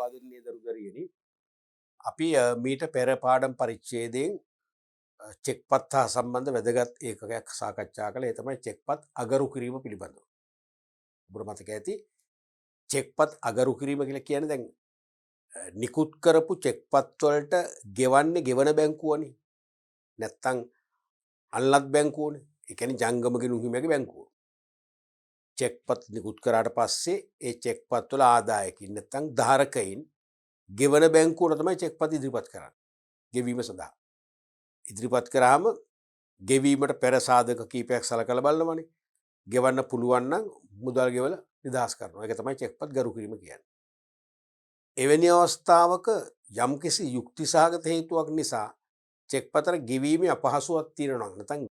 ආදරණීය දරුදරියනි අපි මීට පෙර පාඩම් පරිච්ඡේදයෙන් චෙක්පත් හා සම්බන්ධ වැදගත් ඒකකයක් සාකච්ඡා කළේ. ඒ තමයි චෙක්පත් අගරු කිරීම පිළිබඳව. ඔබට මතක ඇති චෙක්පත් අගරු කිරීම කියලා කියන්නේ දැන් නිකුත් කරපු චෙක්පත් වලට ගෙවන්නේ ගෙවන බැංකුවනේ. නැත්තම් අල්ලත් බැංකුවනේ. ඒ කියන්නේ ජංගම ගිණුම් හිමියාගේ බැංකුව. චෙක්පත් නිකුත් කරාට පස්සේ ඒ චෙක්පත් වල ආදායකින් නැත්තම් ධාරකයින් ගෙවන බැංකුවට තමයි චෙක්පත් ඉදිරිපත් කරන්නේ. ගෙවීම සඳහා. ඉදිරිපත් කරාම ගෙවීමට පෙර සාධක කීපයක් සලකලා බලනවනේ. ගෙවන්න පුළුවන් නම් මුදල් ගෙවලා නිදහස් කරනවා. ඒක තමයි චෙක්පත් ගරු කිරීම කියන්නේ. එවැනි අවස්ථාවක යම්කිසි යුක්ති සහගත හේතුවක් නිසා චෙක්පතට ගෙවීමේ අපහසුවක් තියෙනවා. නැත්නම්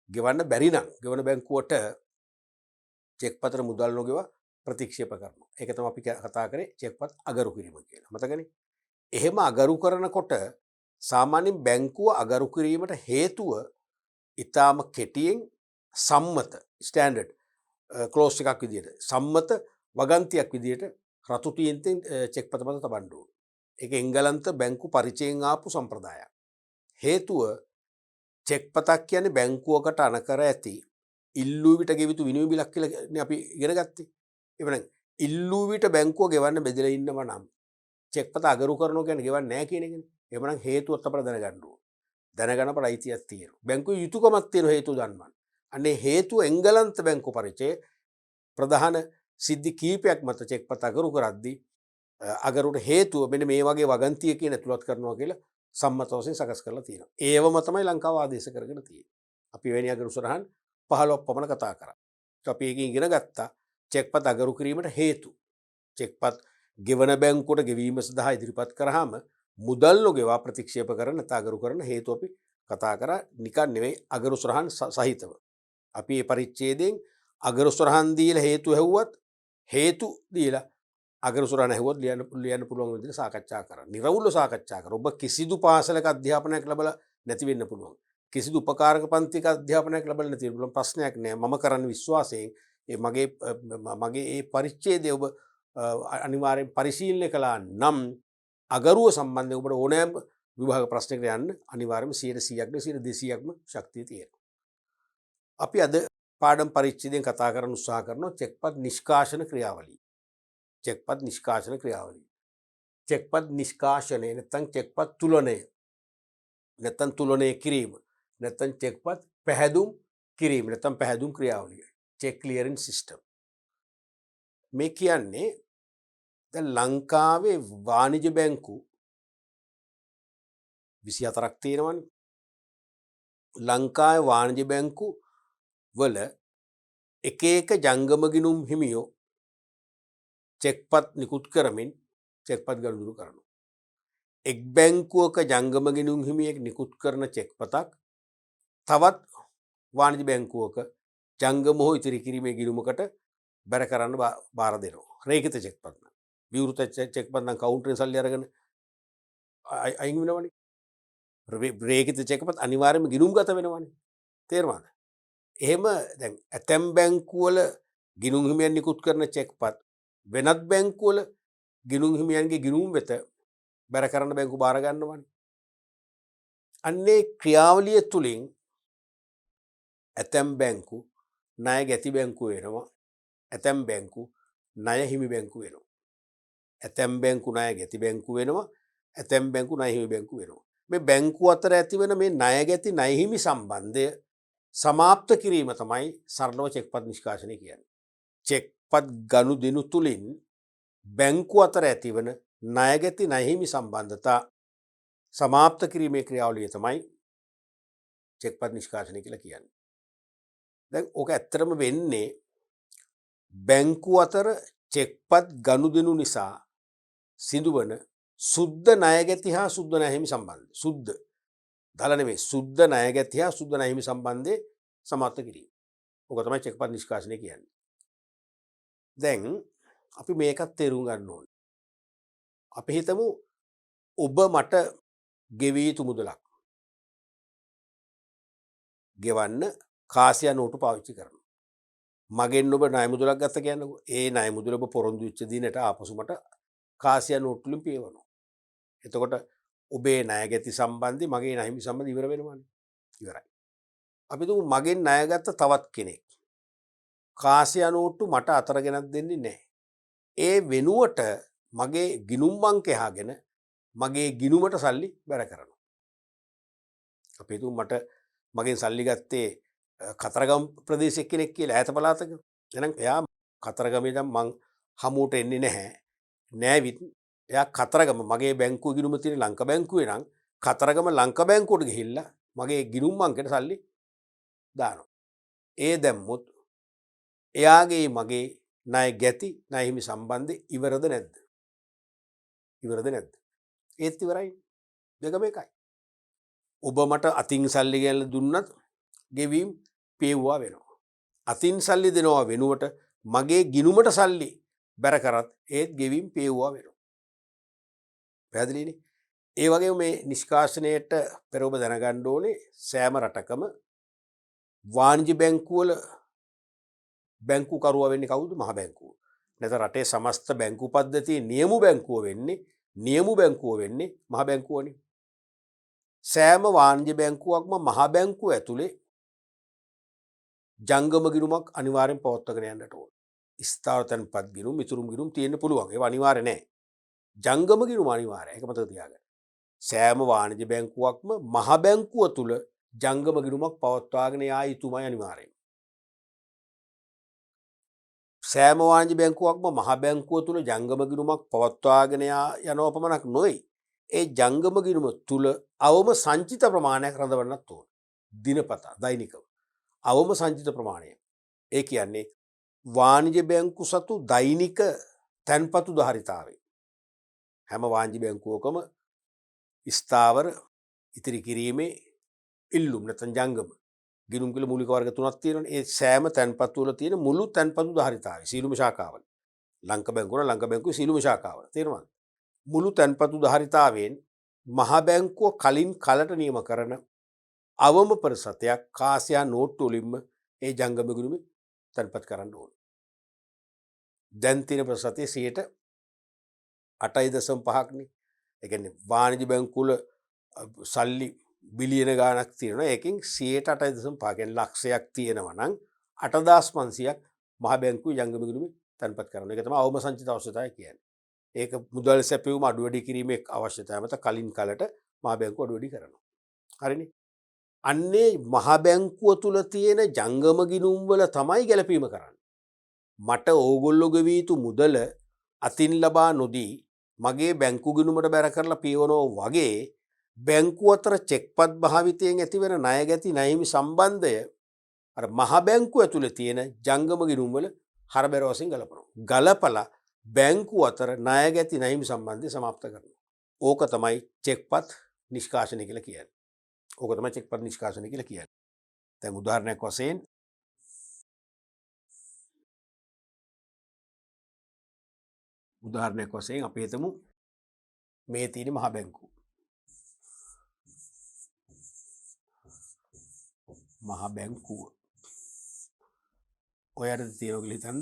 ගෙවන්න බැරි නම් ගෙවන බැංකුවට චෙක්පතට මුදල් නොගෙව ප්‍රතික්ෂේප කරනවා. ඒක තමයි අපි කතා කරේ චෙක්පත් අගරු කිරීම කියලා. මතකනේ? එහෙම අගරු කරනකොට සාමාන්‍යයෙන් බැංකුව අගරු කිරීමට හේතුව ඊටාම කෙටියෙන් සම්මත ස්ටෑන්ඩඩ් ක්ලෝස් එකක් විදියට සම්මත වගන්තියක් විදියට රතු තීන්තෙන් චෙක්පත මත තබන්න ඕන. ඒක එංගලන්ත බැංකු පරිචයෙන් ආපු සම්ප්‍රදායක්. හේතුව චෙක්පතක් කියන්නේ බැංකුවකට අනකර ඇති ඉල්ලූ විට ගෙවිතු විනිමය බිලක් කියලා අපි ඉගෙන ගත්තේ. එවනම් ඉල්ලූ විට බැංකුව ගෙවන්න බෙදලා ඉන්නවා නම් චෙක්පත අගරු කරනවා කියන්නේ ගෙවන්නේ නැහැ කියන එකනේ. එවනම් හේතුවත් අපිට දැනගන්න ඕන. දැනගන්න අපට අයිතියක් තියෙනවා. බැංකුවේ යුතුයකමක් තියෙන හේතු දන්වන්න. අනේ හේතුව එංගලන්ත බැංකු පරිචයේ ප්‍රධාන සිද්ධි කීපයක් මත චෙක්පත අගරු කරද්දී අගරුට හේතුව මෙන්න මේ වගේ වගන්තියකින් ඇතුළත් කරනවා කියලා සම්මත වශයෙන් සකස් කරලා තියෙනවා. ඒවම තමයි ලංකාව ආදේශ කරගෙන තියෙන්නේ. අපි වෙන අගරු සරහන් 15ක් පමණ කතා කරා. අපි ඒකෙන් ඉගෙන ගත්තා චෙක්පත් අගරු කිරීමට හේතු. චෙක්පත් ගෙවන බැංකුවට ගෙවීම සඳහා ඉදිරිපත් කරාම මුදල් නොගෙවා ප්‍රතික්ෂේප කරන නැත්නම් අගරු කරන හේතු අපි කතා කරා. නිකන් නෙවෙයි අගරු සරහන් සහිතව. අපි මේ පරිච්ඡේදයෙන් අගරු සරහන් දීලා හේතු ඇහුවත් හේතු දීලා අගරු සරහන් ඇහුවත් ලියන්න පුළුවන් විදිහට සාකච්ඡා කරා. නිර්වුල්ව සාකච්ඡා කරා. ඔබ කිසිදු පාසලක අධ්‍යාපනයක් ලැබලා නැති වෙන්න පුළුවන්. කිසිදු උපකාරක පන්තික අධ්‍යාපනයක් ලැබලා නැති වෙන්න පුළුවන්. ප්‍රශ්නයක් නෑ. මම කරන්නේ විශ්වාසයෙන් මගේ ඒ පරිච්ඡේදය ඔබ අනිවාර්යෙන් පරිශීලනය කළා නම් අගරුව සම්බන්ධයෙන් ඔබට ඕනෑම විභාග ප්‍රශ්නයකට යන්න අනිවාර්යයෙන්ම 100%ක්ම 200%ක්ම ශක්තිය තියෙනවා. අපි අද පාඩම් පරිච්ඡේදයෙන් කතා කරන්න උත්සාහ කරනවා චෙක්පත් නිෂ්කාශන ක්‍රියාවලිය. චෙක්පත් නිෂ්කාශන ක්‍රියාවලිය. චෙක්පත් නිෂ්කාශනය නැත්නම් චෙක්පත් තුලනය. නැත්නම් තුලනය කිරීම. නැත්නම් චෙක්පත් පැහැදුම් කිරීම. නැත්නම් පැහැදුම් ක්‍රියාවලිය. Check clearing system. මේ කියන්නේ දැන් ලංකාවේ වාණිජ බැංකු 24ක් තියෙනවනේ. ලංකාවේ වාණිජ බැංකු වල එක එක ජංගම ගිණුම් හිමියෝ චෙක්පත් නිකුත් කරමින් චෙක්පත් ගනුදෙනු කරනවා. එක් බැංකුවක ජංගම ගිණුම් හිමියෙක් නිකුත් කරන චෙක්පතක් තවත් වාණිජ බැංකුවක ජංගම හෝ ඉතිරි කිරීමේ ගිණුමකට බැර කරන්න බාර දෙනවා. රේඛිත චෙක්පත් නම්. විවෘත චෙක්පත් නම් කවුන්ටරෙන් සල්ලි අරගෙන අයින් වෙනවනේ. රේඛිත චෙක්පත් අනිවාර්යයෙන්ම ගිණුම්ගත වෙනවනේ. තේරුණාද? එහෙම දැන් ඇතැම් බැංකුවල ගිණුම් හිමියන් නිකුත් කරන චෙක්පත් වෙනත් බැංකුවල ගිණුම් හිමියන්ගේ ගිණුම් වෙත බැර කරන බැංකු බාර ගන්නවනේ. අන්නේ ක්‍රියාවලිය තුලින් ඇතැම් බැංකු ණය ගැති බැංකු වෙනවා. ඇතැම් බැංකු ණය හිමි බැංකු වෙනවා. ඇතැම් බැංකු ණය ගැති බැංකු වෙනවා. ඇතැම් බැංකු ණය හිමි බැංකු වෙනවා. මේ බැංකු අතර ඇතිවන මේ ණය ගැති ණය හිමි සම්බන්ධය සමාප්ත කිරීම තමයි සරලව චෙක්පත් නිෂ්කාශනය කියන්නේ. චෙක්පත් ගනුදෙනු තුලින් බැංකු අතර ඇතිවන ණය ගැති ණය හිමි සම්බන්ධතා සමාප්ත කිරීමේ ක්‍රියාවලිය තමයි චෙක්පත් නිෂ්කාශනය කියලා කියන්නේ. දැන් ඕක ඇත්තටම වෙන්නේ බැංකු අතර චෙක්පත් ගනුදෙනු නිසා සිදුවන සුද්ධ ණය ගැති හා සුද්ධ ණය හිමි සම්බන්ධය. සුද්ධ දල නෙමෙයි සුද්ධ ණය ගැති හා සුද්ධ ණය හිමි සම්බන්ධය සමාප්ත කිරීම. ඕක තමයි චෙක්පත් නිෂ්කාශනය කියන්නේ. දැන් අපි මේකත් තේරුම් ගන්න ඕනේ. අපි හිතමු ඔබ මට ගෙවිය යුතු මුදලක් ගෙවන්න කාසියා නෝටු පාවිච්චි කරනවා. මගෙන් ඔබ ණය මුදලක් ගත්ත කියන්නකෝ. ඒ ණය මුදල ඔබ පොරොන්දු වෙච්ච දිනට ආපසු මට කාසියා නෝට්ටු වලින් පියවනවා. එතකොට ඔබේ ණයගැති සම්බන්ධي මගේ ණයහිමි සම්බන්ධය ඉවර වෙනවනේ. ඉවරයි. අපි තුමු මගෙන් ණයගත්ත තවත් කෙනෙක් කාසියා නෝට්ටු මට අතර ගෙනත් දෙන්නේ නැහැ. ඒ වෙනුවට මගේ ගිණුම් අංක එහාගෙන මගේ ගිණුමට සල්ලි බැර කරනවා. අපි තුමු මට මගෙන් සල්ලි ගත්තේ කතරගම ප්‍රදේශයක් කෙනෙක් කියලා ඈත පළාතක. එහෙනම් එයා කතරගමේ ඉඳන් මං හමුවට එන්නේ නැහැ. නෑවිත් එයා කතරගම මගේ බැංකුවේ ගිණුම තියෙන ලංකා බැංකුවේ නම් කතරගම ලංකා බැංකුවට ගිහිල්ලා මගේ ගිණුම් අංකයට සල්ලි දානවා. ඒ දැම්මොත් එයාගේ මගේ ණය ගැති ණයහිමි සම්බන්ධය ඉවරද නැද්ද? ඉවරද නැද්ද? ඒත් ඉවරයි. දෙකම එකයි. ඔබ මට අතින් සල්ලි ගෙනල්ලා දුන්නත් ගෙවීම් පේවුවා වෙනවා. අතින් සල්ලි දෙනවා වෙනුවට මගේ ගිණුමට සල්ලි බැර කරත් ඒත් ගෙවීම් පේවුවා වෙනවා. පැහැදිලිනේ? ඒ වගේම මේ නිෂ්කාශනයට පෙර ඔබ දැනගන්න ඕනේ සෑම රටකම වාණිජ්‍ය බැංකුවල බැංකුකරුවා වෙන්නේ කවුද? මහ බැංකුව. නැත්නම් රටේ සමස්ත බැංකු පද්ධතියේ නියම බැංකුව වෙන්නේ මහ බැංකුවනේ. සෑම වාණිජ්‍ය බැංකුවක්ම මහ බැංකුව ඇතුලේ ජංගම ගිණුමක් අනිවාර්යෙන් පවත්වාගෙන යන්නට ඕන. ස්ථාවර තැන්පත් ගිණුම්, මිතුරුම් ගිණුම් තියෙන්න පුළුවන්. ඒවා අනිවාර්ය නැහැ. ජංගම ගිණුම අනිවාර්යයි. ඒක මතක තියාගන්න. සෑම වාණිජ්‍ය බැංකුවක්ම මහ බැංකුව තුල ජංගම ගිණුමක් පවත්වාගෙන යා යුතුමයි අනිවාර්යෙන්. සෑම වාණිජ්‍ය බැංකුවක්ම මහ බැංකුව තුල ජංගම ගිණුමක් පවත්වාගෙන යනව පමණක් නොවේ. ඒ ජංගම ගිණුම තුල අවම සංචිත ප්‍රමාණයක් රඳවන්නත් ඕන. දිනපතා දෛනිකව. අවම සංචිත ප්‍රමාණය. ඒ කියන්නේ වාණිජ්‍ය බැංකු සතු දෛනික තැන්පතු ධාරිතාවය. හැම වාණිජ්‍ය බැංකුවකම ස්ථාවර ඉතිරි කිරීමේ ඉල්ලුම් නැත්නම් ජංගම ගිණුම් කියලා මූලික වර්ග තුනක් තියෙනවානේ. ඒ සෑම තැන්පතු වල තියෙන මුළු තැන්පතු ධාරිතාවය සීලුම ශාඛාවල. ලංකා බැංකුවේ සීලුම ශාඛාවල තේරුණාද? මුළු තැන්පතු ධාරිතාවයෙන් මහ බැංකුව කලින් කලට නියම කරන අවම ප්‍රතිශතයක් කාසියා නෝට්ටු වලින්ම ඒ ජංගම ගිණුමේ තැන්පත් කරන්න ඕන. දැන් තියෙන ප්‍රතිශතය 8.5%ක්නේ. ඒ කියන්නේ වාණිජ්‍ය බැංකුවල සල්ලි බිලියන ගාණක් තියෙනවා. ඒකෙන් 8.5 කියන්නේ ලක්ෂයක් තියෙනවා නම් 8500ක් මහ බැංකුවේ ජංගම ගිණුමේ තැන්පත් කරනවා. ඒක තමයි අවම සංචිත අවශ්‍යතාවය කියන්නේ. ඒක මුදල් සැපයුම අඩු වැඩි කිරීමේ අවශ්‍යතාවය මත කලින් කලට මහ බැංකුව අඩු වැඩි කරනවා. හරිනේ? අන්නේ මහ බැංකුව තුල තියෙන ජංගම ගිණුම් වල තමයි ගැලපීම කරන්නේ. මට ඕගොල්ලෝ ගෙවී යුතු මුදල අතින් ලබා නොදී මගේ බැංකු ගිණුමට බැර කරලා පියවනවා වගේ බැංකුව අතර චෙක්පත් භාවිතයෙන් ඇතිවන ණය ගැති ණයහිමි සම්බන්ධය අර මහ බැංකුව ඇතුලේ තියෙන ජංගම ගිණුම් වල හරබැර වශයෙන් ගලපනවා. ගලපලා බැංකුව අතර ණය ගැති ණයහිමි සම්බන්ධය સમાપ્ત කරනවා. ඕක තමයි චෙක්පත් නිෂ්කාශනය කියලා කියන්නේ. ඕක තමයි චෙක්පත් නිෂ්කාශනය කියලා කියන්නේ. දැන් උදාහරණයක් වශයෙන් අපි හිතමු මේ තියෙන මහ බැංකුව. මහ බැංකුව. ඔයාලට තියෙනවා කියලා හිතන්න.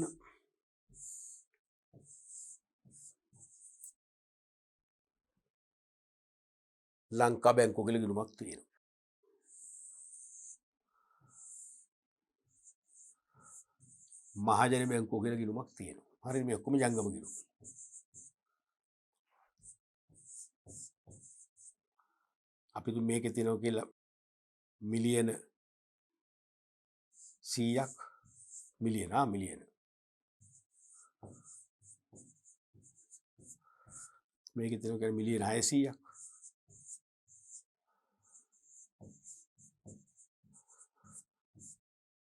ලංකා බැංකුව කියලා ගිණුමක් තියෙනවා. මහජන බැංකුව කියලා ගිණුමක් තියෙනවා. හරිද? මේ ඔක්කොම ජංගම ගිණුම්. අපි මේකේ තියෙනවා කියලා මිලියන 100ක් මිලියන මේකේ තියෙනවා කියලා මිලියන 600ක්.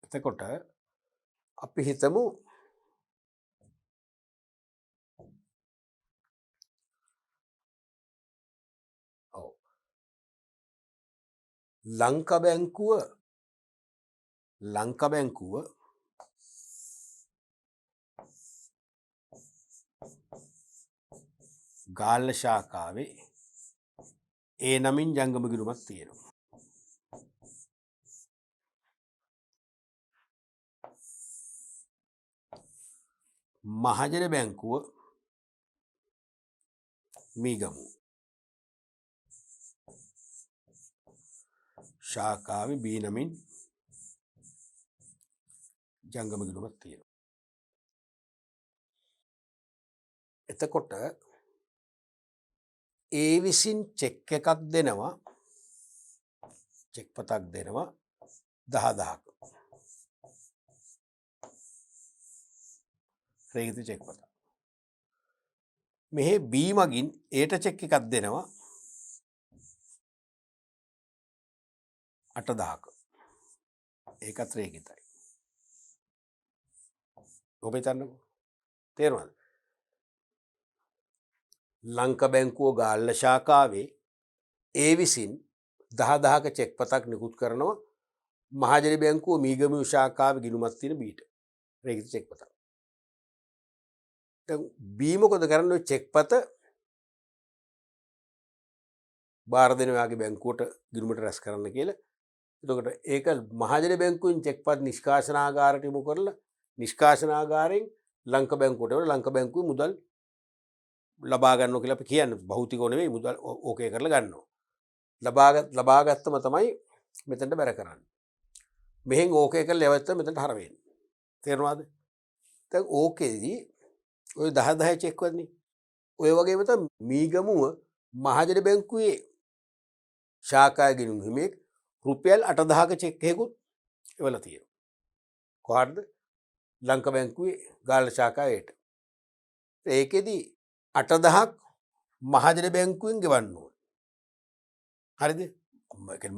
එතකොට අපි හිතමු ලංකා බැංකුව ගාල්ල ශාඛාවේ ඒ නමින් ජංගම ගිණුමක් තියෙනවා. මහජන බැංකුව මීගමු ශාකාවේ B නමින් ජංගම ගිණුමක් තියෙනවා. එතකොට ඒ විසින් චෙක් එකක් දෙනවා, චෙක් පතක් දෙනවා 10,000ක. රේගිත චෙක් පත. මෙහි B මගින් ඒට චෙක් එකක් දෙනවා 8,000ක. ඒකත් රේගිතයි. ඔබ හිතන්නකෝ. තේරුණාද? ලංක බැංකුව ගාල්ල ශාකාවේ ඒ විසින් 10,000ක චෙක් පතක් නිකුත් කරනවා මහජන බැංකුව මීගමු ශාකාවේ ගිණුමක් තියෙන බීට. රේගිත චෙක් පතක්. දැන් B මොකද කරන්නේ? ඔය චෙක් පත බාර දෙන ඔයාගේ බැංකුවට ගිණුමට රැස් කරන්න කියලා. එතකොට ඒක මහජන බැංකුවෙන් චෙක් පත් නිෂ්කාශනාගාරයට යොමු කරලා නිෂ්කාශනාගාරයෙන් ලංක බැංකුවට එවලා ලංක බැංකුවේ මුදල් ලබා ගන්නවා කියලා අපි කියන්නේ. භෞතිකව නෙවෙයි, මුදල් ඕකේ කරලා ගන්නවා. ලබාගත්තම තමයි මෙතනට බැර කරන්නේ. මෙහෙන් ඕකේ කරලා යවත්තම මෙතනට හර වෙන්නේ. තේරුණාද? දැන් ඕකේදී ඔය 10 චෙක් වත්නේ. ඔය වගේම තමයි මීගමුව මහජන බැංකුවේ ශාඛා ගිණුම් හිමියෙක් රුපියල් 8,000ක චෙක් එකකුත් එවලා තියෙනවා. කොහටද? ලංක බැංකුවේ ගාල්ල ශාඛාවට. ඒකෙදි 8,000ක් මහජන බැංකුවෙන් ගෙවන්න ඕන. හරිද?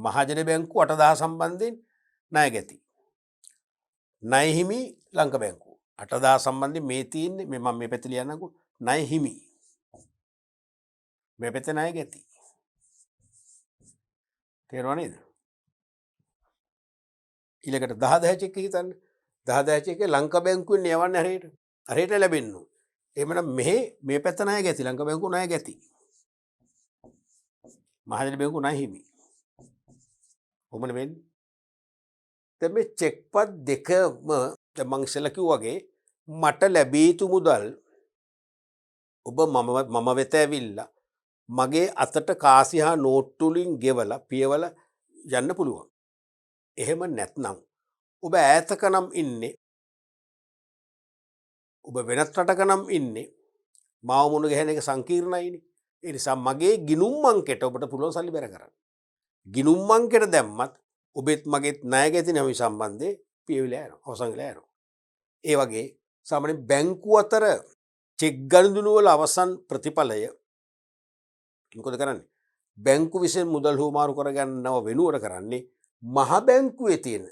මහජන බැංකුව 8,000 සම්බන්ධයෙන් ණය ගැති. ණය හිමි ලංක බැංකුව. 8,000 සම්බන්ධයෙන් මේ තියෙන්නේ මම මේ පැත්තේ ලියන්නකෝ. ණය හිමි. මේ පැත්තේ ණය ගැති. තේරුණා නේද? ඊළඟට 10,000 චෙක් එක හිතන්න. 10,000 චෙක් එක ලංක බැංකුවෙන් යවන්නේ හරියට. හරියට ලැබෙන්න ඕන. එහෙමනම් මෙහි මේ පැත්ත ණය ගැති. ලංක බැංකුව ණය ගැති. මහජන බැංකුව ණය හිමි. කොහොමද වෙන්නේ? දැන් මේ චෙක් පත් දෙකම දැන් මං ඉස්සෙල්ලා කිව්වා වගේ මට ලැබී යුතු මුදල් ඔබ මම වෙත ඇවිල්ලා මගේ අතට කාසි හා නෝට්ටු වලින් ගෙවලා පියවලා යන්න පුළුවන්. එහෙම නැත්නම් ඔබ ඈතක නම් ඉන්නේ, ඔබ වෙනත් රටක නම් ඉන්නේ, මාව මුණ ගැහෙන එක සංකීර්ණයිනේ. ඒ නිසා මගේ ගිණුම් අංකයට ඔබට පුළුවන් සල්ලි බැර කරන්න. ගිණුම් අංකයට දැම්මත් ඔබෙත් මගේත් ණය ගැති නැමි සම්බන්ධේ පියවිලා යනවා, අවසන් වෙලා යනවා. ඒ වගේ සාමාන්‍ය බැංකුව අතර චෙක් ගනුදෙනු වල අවසන් ප්‍රතිඵලය මොකද කරන්නේ? බැංකු විසින් මුදල් හුවමාරු කරගන්නව වෙනුවට කරන්නේ මහ බැංකුවේ තියෙන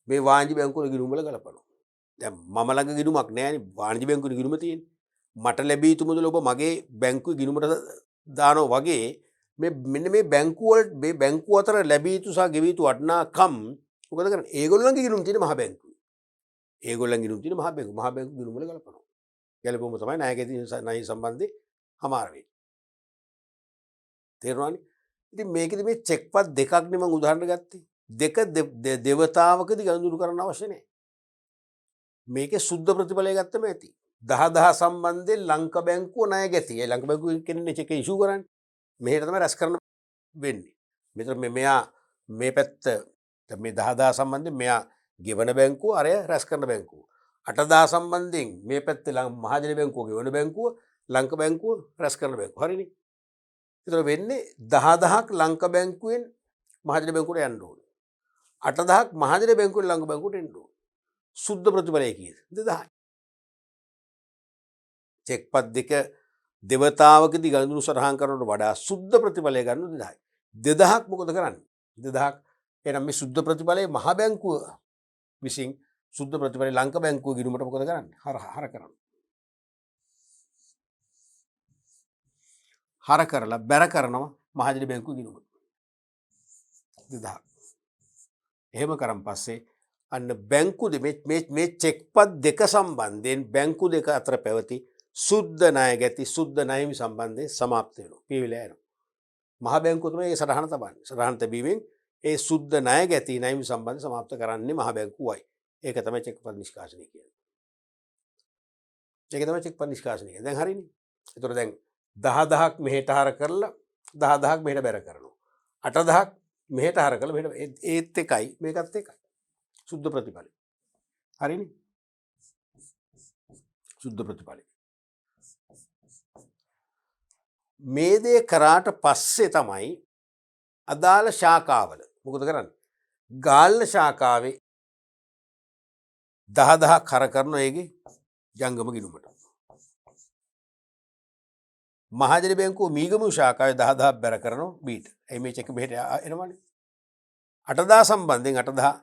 මේ වාණිජ බැංකුවල ගිණුම් වල ගලපනවා. දැන් මම ළඟ ගිණුමක් නැහැ නේ, වාණිජ බැංකුවේ ගිණුම තියෙන්නේ. මට ලැබී යුතු මුදල ඔබ මගේ බැංකුවේ ගිණුමට දානවා වගේ මෙන්න මේ බැංකුව අතර ලැබී යුතු සහ ගෙවිය යුතු වටිනාකම් මොකද කරන්නේ? ඒගොල්ලන්ගේ ගිණුම් තියෙන මහ බැංකුවේ. ඒගොල්ලන්ගේ ගිණුම් තියෙන මහ බැංකුව ගිණුම් වල ගලපනවා. ගැලපුවම තමයි ණය ගැති ණය සම්බන්ධේ හමාර වෙන්නේ. තේරුණානේ? ඉතින් මේකෙදි මේ චෙක් පත් දෙකක් නේ මම උදාහරණ ගත්තේ. දෙක දෙවතාවකදී ගනුදෙනු කරන්න අවශ්‍ය නැහැ. මේකේ සුද්ධ ප්‍රතිඵලය ගත්තම ඇති. 10,000 සම්බන්ධයෙන් ලංක බැංකුව ණය ගැති. ඒ ලංක බැංකුව කෙනෙක් චෙක් ඉෂුව කරන්නේ. මෙහෙට තමයි රැස් කරන්න වෙන්නේ. මෙතන මෙයා මේ පැත්ත මේ 10,000 සම්බන්ධයෙන් මෙයා ගෙවන බැංකුව, අරය රැස් කරන බැංකුව. 8,000 සම්බන්ධයෙන් මේ පැත්තේ මහජන බැංකුව ගෙවන බැංකුව, ලංක බැංකුව රැස් කරන බැංකුව. හරිනේ? ඒතර වෙන්නේ 10,000ක් ලංක බැංකුවෙන් මහජන බැංකුවට යන්න ඕනේ. 8,000ක් මහජන බැංකුවෙන් ලංක බැංකුවට එන්න ඕනේ. සුද්ධ ප්‍රතිඵලය කීයද? 2,000යි. චෙක් පත් දෙක දෙවතාවකදී ගනුදෙනු සටහන් කරනවට වඩා සුද්ධ ප්‍රතිඵලය ගන්න 2,000යි. 2,000ක් මොකද කරන්නේ? 2,000ක් එහෙනම් මේ සුද්ධ ප්‍රතිඵලයේ මහ බැංකුව විසින් සුද්ධ ප්‍රතිඵලයේ ලංක බැංකුව ගිණුමට මොකද කරන්නේ? හර කරනවා. හර කරලා බැර කරනවා මහජන බැංකුව ගිණුම. 2,000ක්. එහෙම කරන් පස්සේ අන්න බැංකු මේ චෙක්පත් දෙක සම්බන්ධයෙන් බැංකු දෙක අතර පැවති සුද්ධ ණය ගැති සුද්ධ ණයමි සම්බන්ධය સમાપ્ત වෙනවා. පියවිලා යනවා. මහ බැංකුව තමයි ඒ සටහන තබන්නේ. සටහන තැබීමෙන් ඒ සුද්ධ ණය ගැති ණයමි සම්බන්ධය સમાપ્ત කරන්නේ මහ බැංකුවයි. ඒක තමයි චෙක්පත් නිෂ්කාශනය කියන්නේ. ඒක තමයි චෙක්පත් නිෂ්කාශනය කියන්නේ. දැන් හරිනේ. ඒතර දැන් 10,000ක් මෙහෙට හර කරලා 10,000ක් මෙහෙට බැර කරනවා. 8,000ක් මෙහෙට හර කරලා මෙහෙට ඒත් එකයි මේකත් එකයි. සුද්ධ ප්‍රතිඵලය. හරිනේ? සුද්ධ ප්‍රතිඵලය. මේ දේ කරාට පස්සේ තමයි අදාළ ශාඛාවල මොකද කරන්නේ? ගාල්ල ශාඛාවේ 10,000ක් හර කරනවා ඒකේ ජංගම ගිණුමට. මහජන බැංකුව මීගමු ශාඛාවේ 10,000ක් බැර කරනවා බීට. එයි මේ චෙක් මෙහෙට එනවනේ. 8,000 සම්බන්ධයෙන් 8,000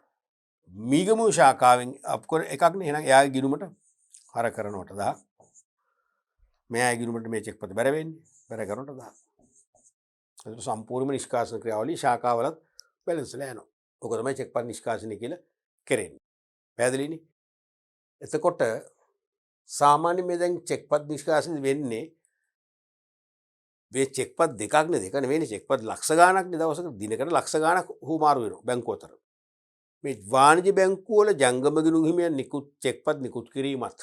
මීගමු ශාඛාවෙන් අපකර එකක්නේ. එහෙනම් එයාගේ ගිණුමට හර කරනවා 8,000. මෙයාගේ ගිණුමට මේ චෙක් පත බැර වෙන්නේ. බැර කරනවා 8,000. ඒක සම්පූර්ණම නිෂ්කාශන ක්‍රියාවලිය ශාඛාවලත් බැලන්ස්ලා යනවා. ඔක තමයි චෙක් පත් නිෂ්කාශනය කියලා කරන්නේ. පැහැදිලිනේ? එතකොට සාමාන්‍ය මේ දැන් චෙක් පත් නිෂ්කාශනය වෙන්නේ මේ චෙක් පත් දෙකක් නේ දෙක නෙවෙයි චෙක් පත් ලක්ෂ ගාණක් නේ දවසක දිනකට ලක්ෂ ගාණක් හුමාරු වෙනවා බැංකුව අතර. මේ වාණිජ බැංකුවල ජංගම ගිණුම් හිමියන් නිකුත් චෙක් පත් නිකුත් කිරීමත්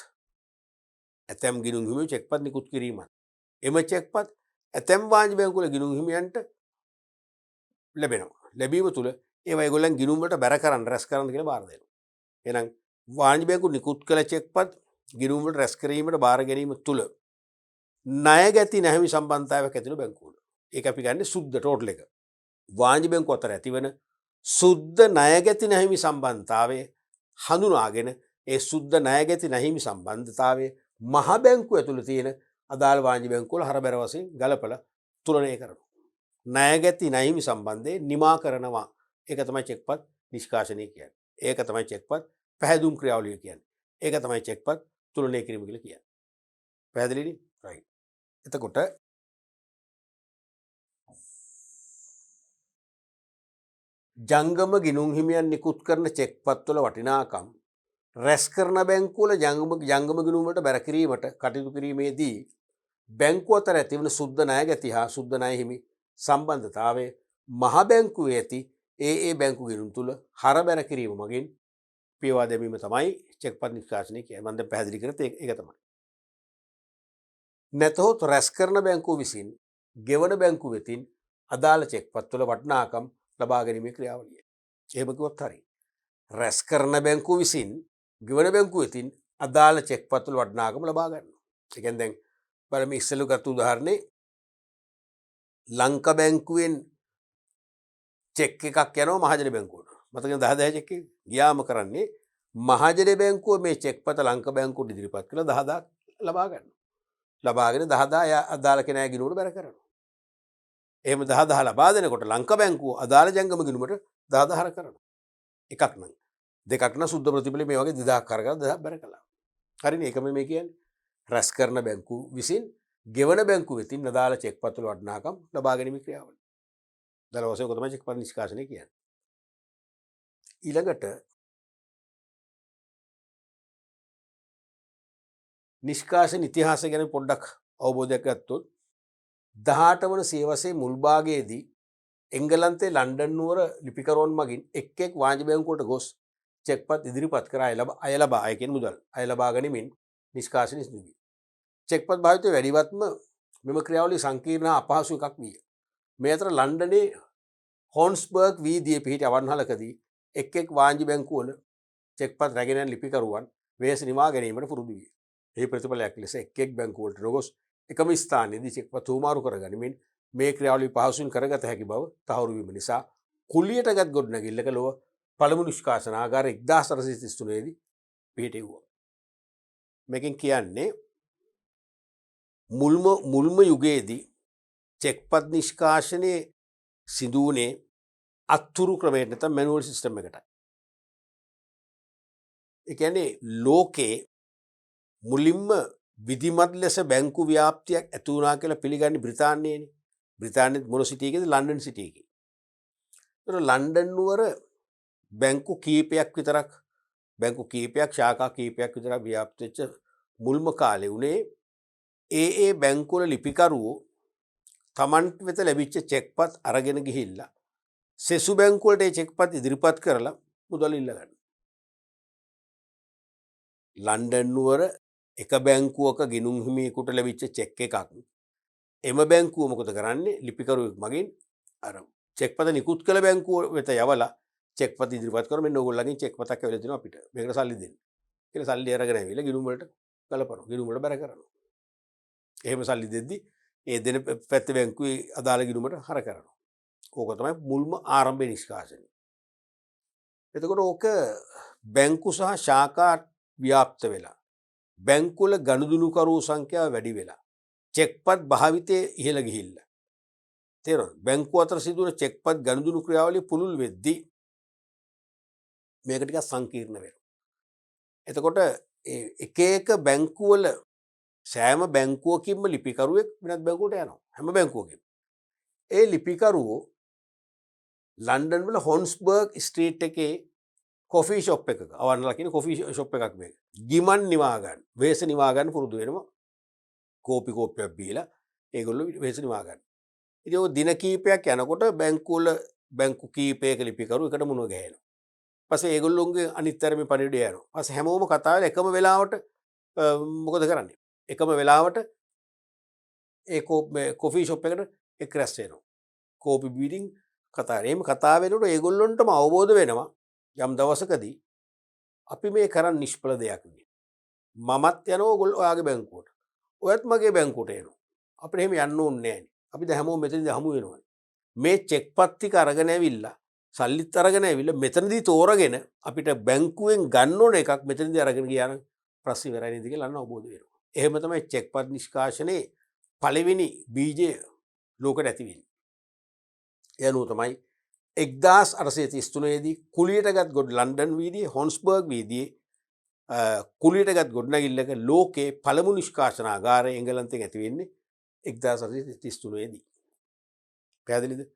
ඇතැම් ගිණුම් හිමියෝ චෙක් පත් නිකුත් කිරීමත් එම චෙක් පත් ඇතැම් වාණිජ බැංකුවල ගිණුම් හිමියන්ට ලැබෙනවා. ලැබීම තුළ ඒවා ඒගොල්ලන් ගිණුම් වලට බැර කරන්න රැස් කරන්න කියලා බාර දෙනවා. එහෙනම් වාණිජ බැංකුව නිකුත් කළ චෙක් පත් ගිණුම් වලට රැස් කිරීමට බාර ගැනීම තුළ ණය ගැති නැහිමි සම්බන්ධතාවයක් ඇතිවෙන බැංකුවල. ඒක අපි ගන්නේ සුද්ධ ටෝටල් එක. වාණිජ බැංකුව අතර ඇතිවන සුද්ධ ණය ගැති නැහිමි සම්බන්ධතාවය හඳුනාගෙන ඒ සුද්ධ ණය ගැති නැහිමි සම්බන්ධතාවය මහ බැංකුව ඇතුළේ තියෙන අදාළ වාණිජ බැංකුවල හරබැර වශයෙන් ගලපලා තුලනය කරනවා. ණය ගැති නැහිමි සම්බන්ධය නිමා කරනවා. ඒක තමයි චෙක්පත් නිෂ්කාශනය කියන්නේ. ඒක තමයි චෙක්පත් පැහැදුම් ක්‍රියාවලිය කියන්නේ. ඒක තමයි චෙක්පත් තුලනය කිරීම කියලා කියන්නේ. පැහැදිලිනේ? රයිට්. එතකොට ජංගම ගිණුම් හිමියන් නිකුත් කරන චෙක්පත්වල වටිනාකම් රැස් කරන බැංකුවල ජංගම ගිණුම් වලට බැර කිරීමට කටයුතු කිරීමේදී බැංකුව අතර ඇතිවන සුද්ධ ණය ගැති හා සුද්ධ ණය හිමි සම්බන්ධතාවය මහ බැංකුවේ ඇති ඒ බැංකු ගිණුම් තුල හර බැර කිරීම මගින් පියවා දැමීම තමයි චෙක්පත් නිෂ්කාශනය කියන්නේ. මම දැන් පැහැදිලි කරත් ඒක තමයි. නැතහොත් රැස් කරන බැංකුව විසින් ගෙවන බැංකුව වෙතින් අදාළ චෙක්පත්වල වටිනාකම් ලබා ගැනීමේ ක්‍රියාවලිය. එහෙම කිව්වොත් හරි. රැස් කරන බැංකුව විසින් ගෙවන බැංකුව වෙතින් අදාළ චෙක්පත්වල වටිනාකම් ලබා ගන්නවා. ඒ කියන්නේ දැන් බලමු ඉස්සෙල්ලා ගත්ත උදාහරණේ ලංකා බැංකුවෙන් චෙක් එකක් යනවා මහජන බැංකුවට. මතකද 10,000 චෙක් එක ගියාම කරන්නේ මහජන බැංකුව මේ චෙක්පත ලංකා බැංකුවට ඉදිරිපත් කරලා 10,000 ලබා ගන්නවා. ලබාගෙන 10,000 අදාළ කෙනාගේ ගිණුමට බැර කරනවා. එහෙම 10,000 ලබා දෙනකොට ලංකා බැංකුව අදාළ ජංගම ගිණුමට 10,000 හර කරනවා. එකක් නම්. දෙකක් නම් සුද්ධ ප්‍රතිඵල මේ වගේ 2,000ක් හර කරලා 2,000 බැර කළා. හරිනේ? ඒකම මේ කියන්නේ. රැස් කරන බැංකුව විසින් ගෙවන බැංකුව වෙතින් අදාළ චෙක්පත් වල වටිනාකම් ලබා ගැනීම ක්‍රියාවලිය. දල වශයෙන් ඔක තමයි චෙක්පත් නිෂ්කාශනය කියන්නේ. ඊළඟට නිෂ්කාශන ඉතිහාසය ගැන පොඩ්ඩක් අවබෝධයක් ගත්තොත් 18 වන සියවසේ මුල් භාගයේදී එංගලන්තයේ ලන්ඩන් නුවර ලිපිකරුවන් මගින් එක් එක් වාණිජ බැංකුවලට ගොස් චෙක්පත් ඉදිරිපත් කර අය ලබා අය කියන මුදල් අය ලබා ගැනීමෙන් නිෂ්කාශනය සිදු වී. චෙක්පත් භාවිතය වැඩිවත්ම මෙම ක්‍රියාවලිය සංකීර්ණ අපහසු එකක් විය. මේ අතර ලන්ඩනයේ හොන්ස්බර්ග් වීදියේ පිහිටි අවන්හලකදී එක් එක් වාණිජ බැංකුවල චෙක්පත් රැගෙන යන ලිපිකරුවන් වෙහෙස නිවා ගැනීමට පුරුදු විය. ඒ ප්‍රතිඵලයක් ලෙස එක් එක් බැංකුවලට නොගොස් එකම ස්ථානයේදී චෙක්පත් හුවමාරු කර ගනිමින් මේ ක්‍රියාවලිය පහසුවෙන් කරගත හැකි බව තහවුරු වීම නිසා කුලියටගත් ගොඩනැගිල්ලක ලොව පළමු නිෂ්කාශනාගාර 1833 දී පිහිටෙව්වා. මේකෙන් කියන්නේ මුල්ම යුගයේදී චෙක්පත් නිෂ්කාශනයේ සිදු වුණේ අත්තුරු ක්‍රමයට නැත්නම් මැනුවල් සිස්ටම් එකටයි. ඒ කියන්නේ ලෝකේ මුලින්ම විධිමත් ලෙස බැංකු ව්‍යාප්තියක් ඇති වුණා කියලා පිළිගන්නේ බ්‍රිතාන්‍යයේනේ. බ්‍රිතාන්‍යයේ මොන සිටි එකේද? ලන්ඩන් සිටි එකේ. ඒතර ලන්ඩන් නුවර බැංකු කීපයක් විතරක් ශාඛා කීපයක් විතරක් ව්‍යාප්ත වෙච්ච මුල්ම කාලේ උනේ ඒ බැංකුවල ලිපිකරුවෝ තමන්ට වෙත ලැබිච්ච චෙක්පත් අරගෙන ගිහිල්ලා සෙසු බැංකුවලට ඒ චෙක්පත් ඉදිරිපත් කරලා මුදල් ඉල්ල ගන්න. ලන්ඩන් නුවර එක බැංකුවක ගිණුම් හිමියෙකුට ලැබිච්ච චෙක් එකක් එම බැංකුව මොකද කරන්නේ ලිපිකරුවෙක් මගින් අර චෙක්පත නිකුත් කළ බැංකුව වෙත යවලා චෙක්පත ඉදිරිපත් කරලා මෙන්න ඕගොල්ලන්ගෙන් චෙක්පතක් ඇවිල්ලා තිනවා අපිට මේකට සල්ලි දෙන්න කියලා සල්ලි අරගෙන ඇවිල්ලා ගිණුම් වලට ගලපනවා ගිණුම් වලට බැර කරනවා එහෙම සල්ලි දෙද්දි ඒ දෙන පැත්තේ බැංකුවේ අදාළ ගිණුමට හර කරනවා ඕක තමයි මුල්ම ආරම්භ නිෂ්කාශනය එතකොට ඕක බැංකු සහ ශාඛා ව්‍යාප්ත වෙලා බැංකුවල ගනුදෙනුකරු සංඛ්‍යාව වැඩි වෙලා චෙක්පත් භාවිතය ඉහළ ගිහිල්ලා තේරෙනවද බැංකුව අතර සිදුවන චෙක්පත් ගනුදෙනු ක්‍රියාවලිය පුළුල් වෙද්දී මේක ටිකක් සංකීර්ණ වෙනවා එතකොට එක එක බැංකුවල සෑම බැංකුවකින්ම ලිපිකරුවෙක් වෙනත් බැංකුවකට යනවා හැම බැංකුවකින්ම ඒ ලිපිකරුවෝ ලන්ඩන් වල හොන්ස්බර්ග් ස්ට්‍රීට් එකේ කොෆී ෂොප් එකක අවන්ලා කියන කොෆී ෂොප් එකක් මේක ගිමන් නිවා ගන්න වෙහෙස නිවා ගන්න පුරුදු වෙනවා කෝපි කෝප්පයක් බීලා ඒගොල්ලෝ වෙහෙස නිවා ගන්න ඉතින් ඔය දින කීපයක් යනකොට බැංකුවල බැංකු කීපයක ලිපිකරු එකට මුණ ගැහෙනවා පස්සේ ඒගොල්ලොන්ගේ අනිත් අර මේ පණිවිඩය යනවා පස්සේ හැමෝම කතා වෙලා එකම වෙලාවට මොකද කරන්නේ එකම වෙලාවට ඒ කොෆී ෂොප් එකට එක් රැස් වෙනවා කෝපි බීඩින් කතා එහෙම කතා වෙනකොට ඒගොල්ලොන්ටම අවබෝධ වෙනවා යම් දවසකදී අපි මේ කරන් නිෂ්ඵල දෙයක් නේ මමත් යනවා ඔයගොල්ලෝ ඔයාගේ බැංකුවට ඔයත් මගේ බැංකුවට එනවා අපිට එහෙම යන්න ඕනේ නැහැ නේ අපි දැන් හැමෝම මෙතනදී හමු වෙනවා මේ චෙක්පත් ටික අරගෙන ඇවිල්ලා සල්ලිත් අරගෙන ඇවිල්ලා මෙතනදී තෝරගෙන අපිට බැංකුවෙන් ගන්න ඕන එකක් මෙතනදී අරගෙන ගියා නම් ප්‍රශ්න ඉවරයි නේද කියලා අන්න අවබෝධ වෙනවා එහෙම තමයි චෙක්පත් නිෂ්කාශනයේ පළවෙනි බීජය ලෝකෙට ඇති වෙන්නේ යනුව තමයි 1833 දී කුලියටගත් ගොඩ ලන්ඩන් වීදියේ හොන්ස්බර්ග් වීදියේ කුලියටගත් ගොඩනැගිල්ලක ලෝකේ පළමු නිෂ්කාශනාගාරය එංගලන්තයෙන් ඇති වෙන්නේ 1833 දී. පැහැදිලිද?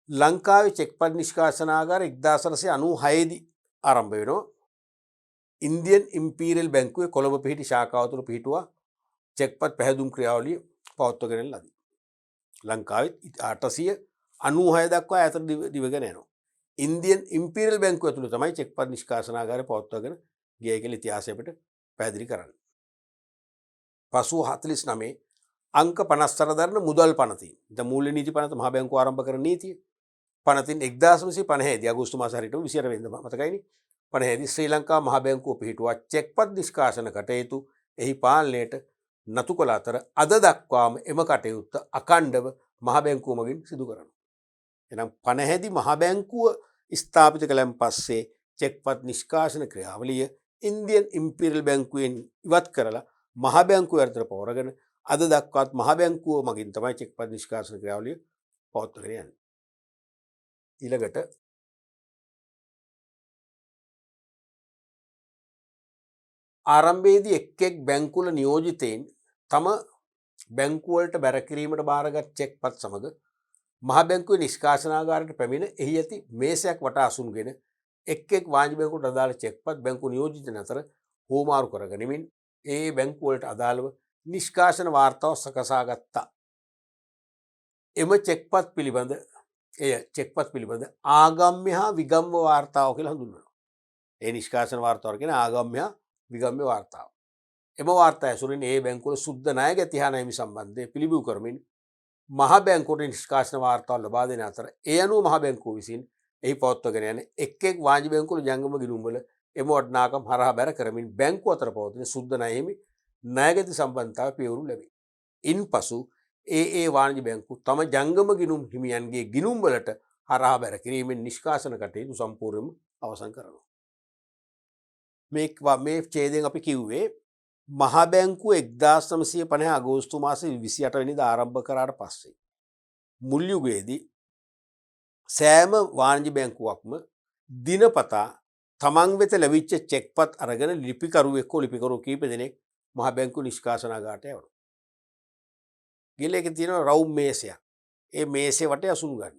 ලංකාවේ චෙක්පත් නිෂ්කාශනාගාරය 1896 දී ආරම්භ වෙනවා. ඉන්දියන් ඉම්පීරියල් බැංකුවේ කොළඹ පිහිටි ශාඛාව තුළ පිහිටුවා චෙක්පත් පැහැදුම් ක්‍රියාවලිය පවත්වාගෙන ලදී. ලංකාවේ 896 දක්වා ඈතට දිවගෙන යනවා. ඉන්දියන් ඉම්පීරියල් බැංකුව ඇතුළේ තමයි චෙක්පත් නිෂ්කාශනාගාරය පවත්වාගෙන ගියයි කියලා ඉතිහාසය අපිට පැහැදිලි කරන්නේ. 549 අංක 54 දරන මුදල් පනතින් ද මූල්‍ය නීති පනත මහ බැංකුව ආරම්භ කරන නීතිය පනතින් 1950 දී අගෝස්තු මාස හරියටම 28 වෙනිදා මතකයිනේ 50 දී ශ්‍රී ලංකා මහ බැංකුව පිහිටුවා චෙක්පත් නිෂ්කාශන කටයුතු එහි පාලනයට නතු කළ අතර අද දක්වාම එම කටයුත්ත අඛණ්ඩව මහ බැංකුව මගින් සිදු කරනවා. එනම් 50 දී මහ බැංකුව ස්ථාපිත කළන් පස්සේ චෙක්පත් නිෂ්කාශන ක්‍රියාවලිය ඉන්දියන් ඉම්පීරියල් බැංකුවෙන් ඉවත් කරලා මහ බැංකුව යටතට පවරගෙන අද දක්වාත් මහ බැංකුව මගින් තමයි චෙක්පත් නිෂ්කාශන ක්‍රියාවලිය පවත්වාගෙන යන්නේ. ඊළඟට ආරම්භයේදී එක් බැංකුවල නියෝජිතයින් තම බැංකුවලට බැර කිරීමට බාරගත් චෙක්පත් සමග මහ බැංකුවේ නිෂ්කාශනාගාරයට පැමිණ එහි ඇති මේසයක් වටා අසුන්ගෙන එක් වාණිජ බැංකුවට අදාළ චෙක්පත් බැංකු නියෝජිතයින් අතර හෝමාරු කරගනිමින් ඒ බැංකුවලට අදාළව නිෂ්කාශන වාර්තාව සකසා ගත්තා. එම චෙක්පත් පිළිබඳ ආගම්‍ය හා විගම්‍ය වාර්තාව කියලා හඳුන්වනවා. ඒ නිෂ්කාශන වාර්තාව කියන්නේ ආගම්‍ය හා විගම්‍ය වාර්තාව. එම වාර්තා ඇසුරින් ඒ බැංකුවල සුද්ධ ණය ගැති හා නැමි සම්බන්ධය පිළිබිඹු කරමින් මහ බැංකුවට නිෂ්කාශන වාර්තාව ලබා දෙන අතර ඒ අනුව මහ බැංකුව විසින් එහි පවත්වාගෙන යන එක් වාණිජ බැංකුවල ජංගම ගිණුම්වල එම වටිනාකම් හරහා බැර කරමින් බැංකුව අතර පවතින සුද්ධ ණයෙහි ණයගැති සම්බන්ධතාව පියවරු ලැබේ. ඉන්පසු ඒ වාණිජ බැංකු තම ජංගම ගිණුම් හිමියන්ගේ ගිණුම් වලට හරහා බැර කිරීමෙන් නිෂ්කාශන කටයුතු සම්පූර්ණයෙන්ම අවසන් කරනවා. මේ ඡේදයෙන් අපි කිව්වේ මහ බැංකුව 1950 අගෝස්තු මාසේ 28 වෙනිදා ආරම්භ කරාට පස්සේ මුල් යුගයේදී සෑම වාණිජ බැංකුවක්ම දිනපතා තමන් වෙත ලැබිච්ච චෙක්පත් අරගෙන ලිපිකරුවෙක් හෝ ලිපිකරු කීප දෙනෙක් මහ බැංකු නිෂ්කාශනාගාරයට යවනවා. ගිහලා ඒකේ තියෙනවා රවුම් මේසයක්. ඒ මේසේ වටේ අසුන් ගන්න.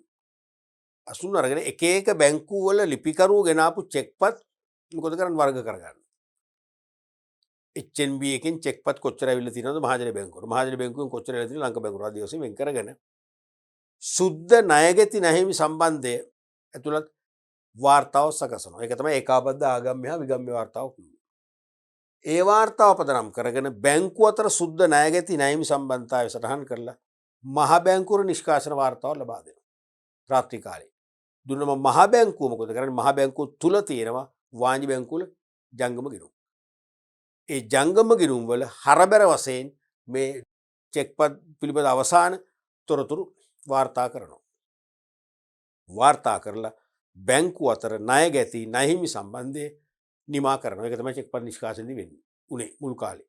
අසුන් අරගෙන එක එක බැංකු වල ලිපිකරුවෝ ගෙනාපු චෙක්පත් මොකද කරන්නේ වර්ග කරගන්න. HNB එකෙන් චෙක්පත් කොච්චර ඇවිල්ලා තියෙනවද මහජන බැංකුවට. මහජන බැංකුවෙන් කොච්චර ඇවිල්ලා තියෙනවද ලංකා බැංකුවට. ආදී වශයෙන් වෙන් කරගෙන සුද්ධ ණයගැති නැහිමි සම්බන්ධය ඇතුළත් වාර්තාව සකසනවා. ඒක තමයි ඒකාබද්ධ ආගම්‍ය හා විගම්‍ය වාර්තාව කියන්නේ. ඒ වාර්තාව පදනම් කරගෙන බැංකුව අතර සුද්ධ ණයගැති ණයමි සම්බන්ධතාවය සටහන් කරලා මහ බැංකුවට නිෂ්කාශන වාර්තාව ලබා දෙනවා. රාත්‍රී කාලේ. දුන්නම මහ බැංකුව මොකද කරන්නේ? මහ බැංකුව තුල තියෙනවා වාණිජ බැංකුවල ජංගම ගිණුම්. ඒ ජංගම ගිණුම් වල හරබැර වශයෙන් මේ චෙක්පත් පිළිබඳ අවසාන තොරතුරු වාර්තා කරනවා. වාර්තා කරලා බැංකුව අතර ණය ගැති ණයහිමි සම්බන්ධය නිමා කරනවා. ඒක තමයි චෙක්පත් නිෂ්කාශනදී වෙන්නේ. උනේ මුල් කාලේ.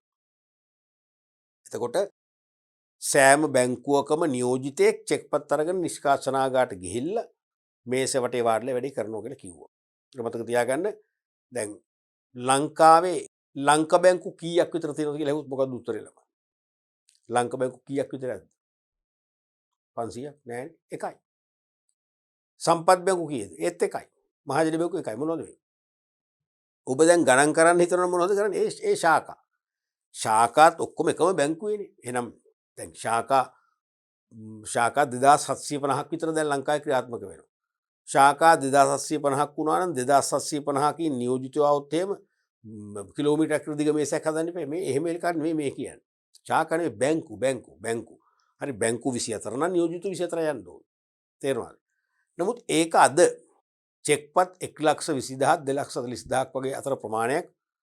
එතකොට සෑම බැංකුවකම නියෝජිතයෙක් චෙක්පත් අරගෙන නිෂ්කාශනාගාරට ගිහිල්ලා මේසෙවටේ වාඩිලා වැඩේ කරනවා කියලා කිව්වා. ඒක මතක තියාගන්න. දැන් ලංකාවේ ලංක බැංකු කීයක් විතර තියෙනවද කියලා ඇහුවොත් මොකක්ද උත්තරේ ළමයි? ලංක බැංකු කීයක් විතර ඇද්ද? 500ක් නෑනේ. එකයි. සම්පත් බැංකු කීයද? ඒත් එකයි. මහජන බැංකු එකයි. මොනවද මේ? ඔබ දැන් ගණන් කරන්න හිතනවා මොනවද කරන්නේ? ඒ ශාඛා. ශාඛාත් ඔක්කොම එකම බැංකුවේනේ. එහෙනම් දැන් ශාඛා 2750ක් විතර දැන් ලංකාවේ ක්‍රියාත්මක වෙනවා. ශාඛා 2750ක් වුණා නම් 2750කින් නියෝජිතව આવොත් එහෙම කිලෝමීටර් දිග මේසයක් හදන්න එපා. මේ එහෙම එකක් නෙමෙයි මේ කියන්නේ. ශාඛා නෙමෙයි බැංකු. හරි බැංකු 24 නම් නියෝජිත 24 යන්න ඕනේ. තේරුණාද? නමුත් ඒක අද චෙක්පත් 1,20,000 2,40,000ක් වගේ අතර ප්‍රමාණයක්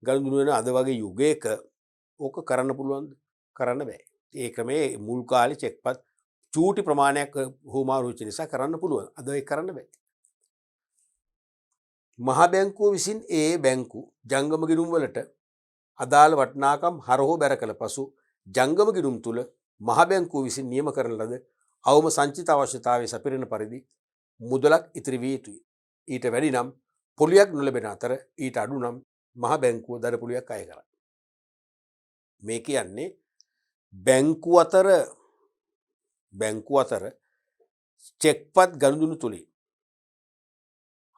ගනුදෙනු වෙන අද වගේ යුගයක ඕක කරන්න පුළුවන්ද? කරන්න බෑ. ඒ ක්‍රමයේ මුල් කාලේ චෙක්පත් චූටි ප්‍රමාණයක් හුවමාරු වෙච්ච නිසා කරන්න පුළුවන්. අද ඒක කරන්න බෑ. මහ බැංකුව විසින් ඒ බැංකු ජංගම ගිණුම් වලට අදාළ වටිනාකම් හරහෝ බැර කළ පසු ජංගම ගිණුම් තුල මහ බැංකුව විසින් නියම කරන ලද අවම සංචිත අවශ්‍යතාවයේ සපිරෙන පරිදි මුදලක් ඉතිරි විය යුතුයි. ඊට වැඩි නම් පොලියක් නොලැබෙන අතර ඊට අඩු නම් මහ බැංකුව දඩ පොලියක් අය කරයි. මේ කියන්නේ බැංකුව අතර චෙක්පත් ගනුදෙනු තුලින්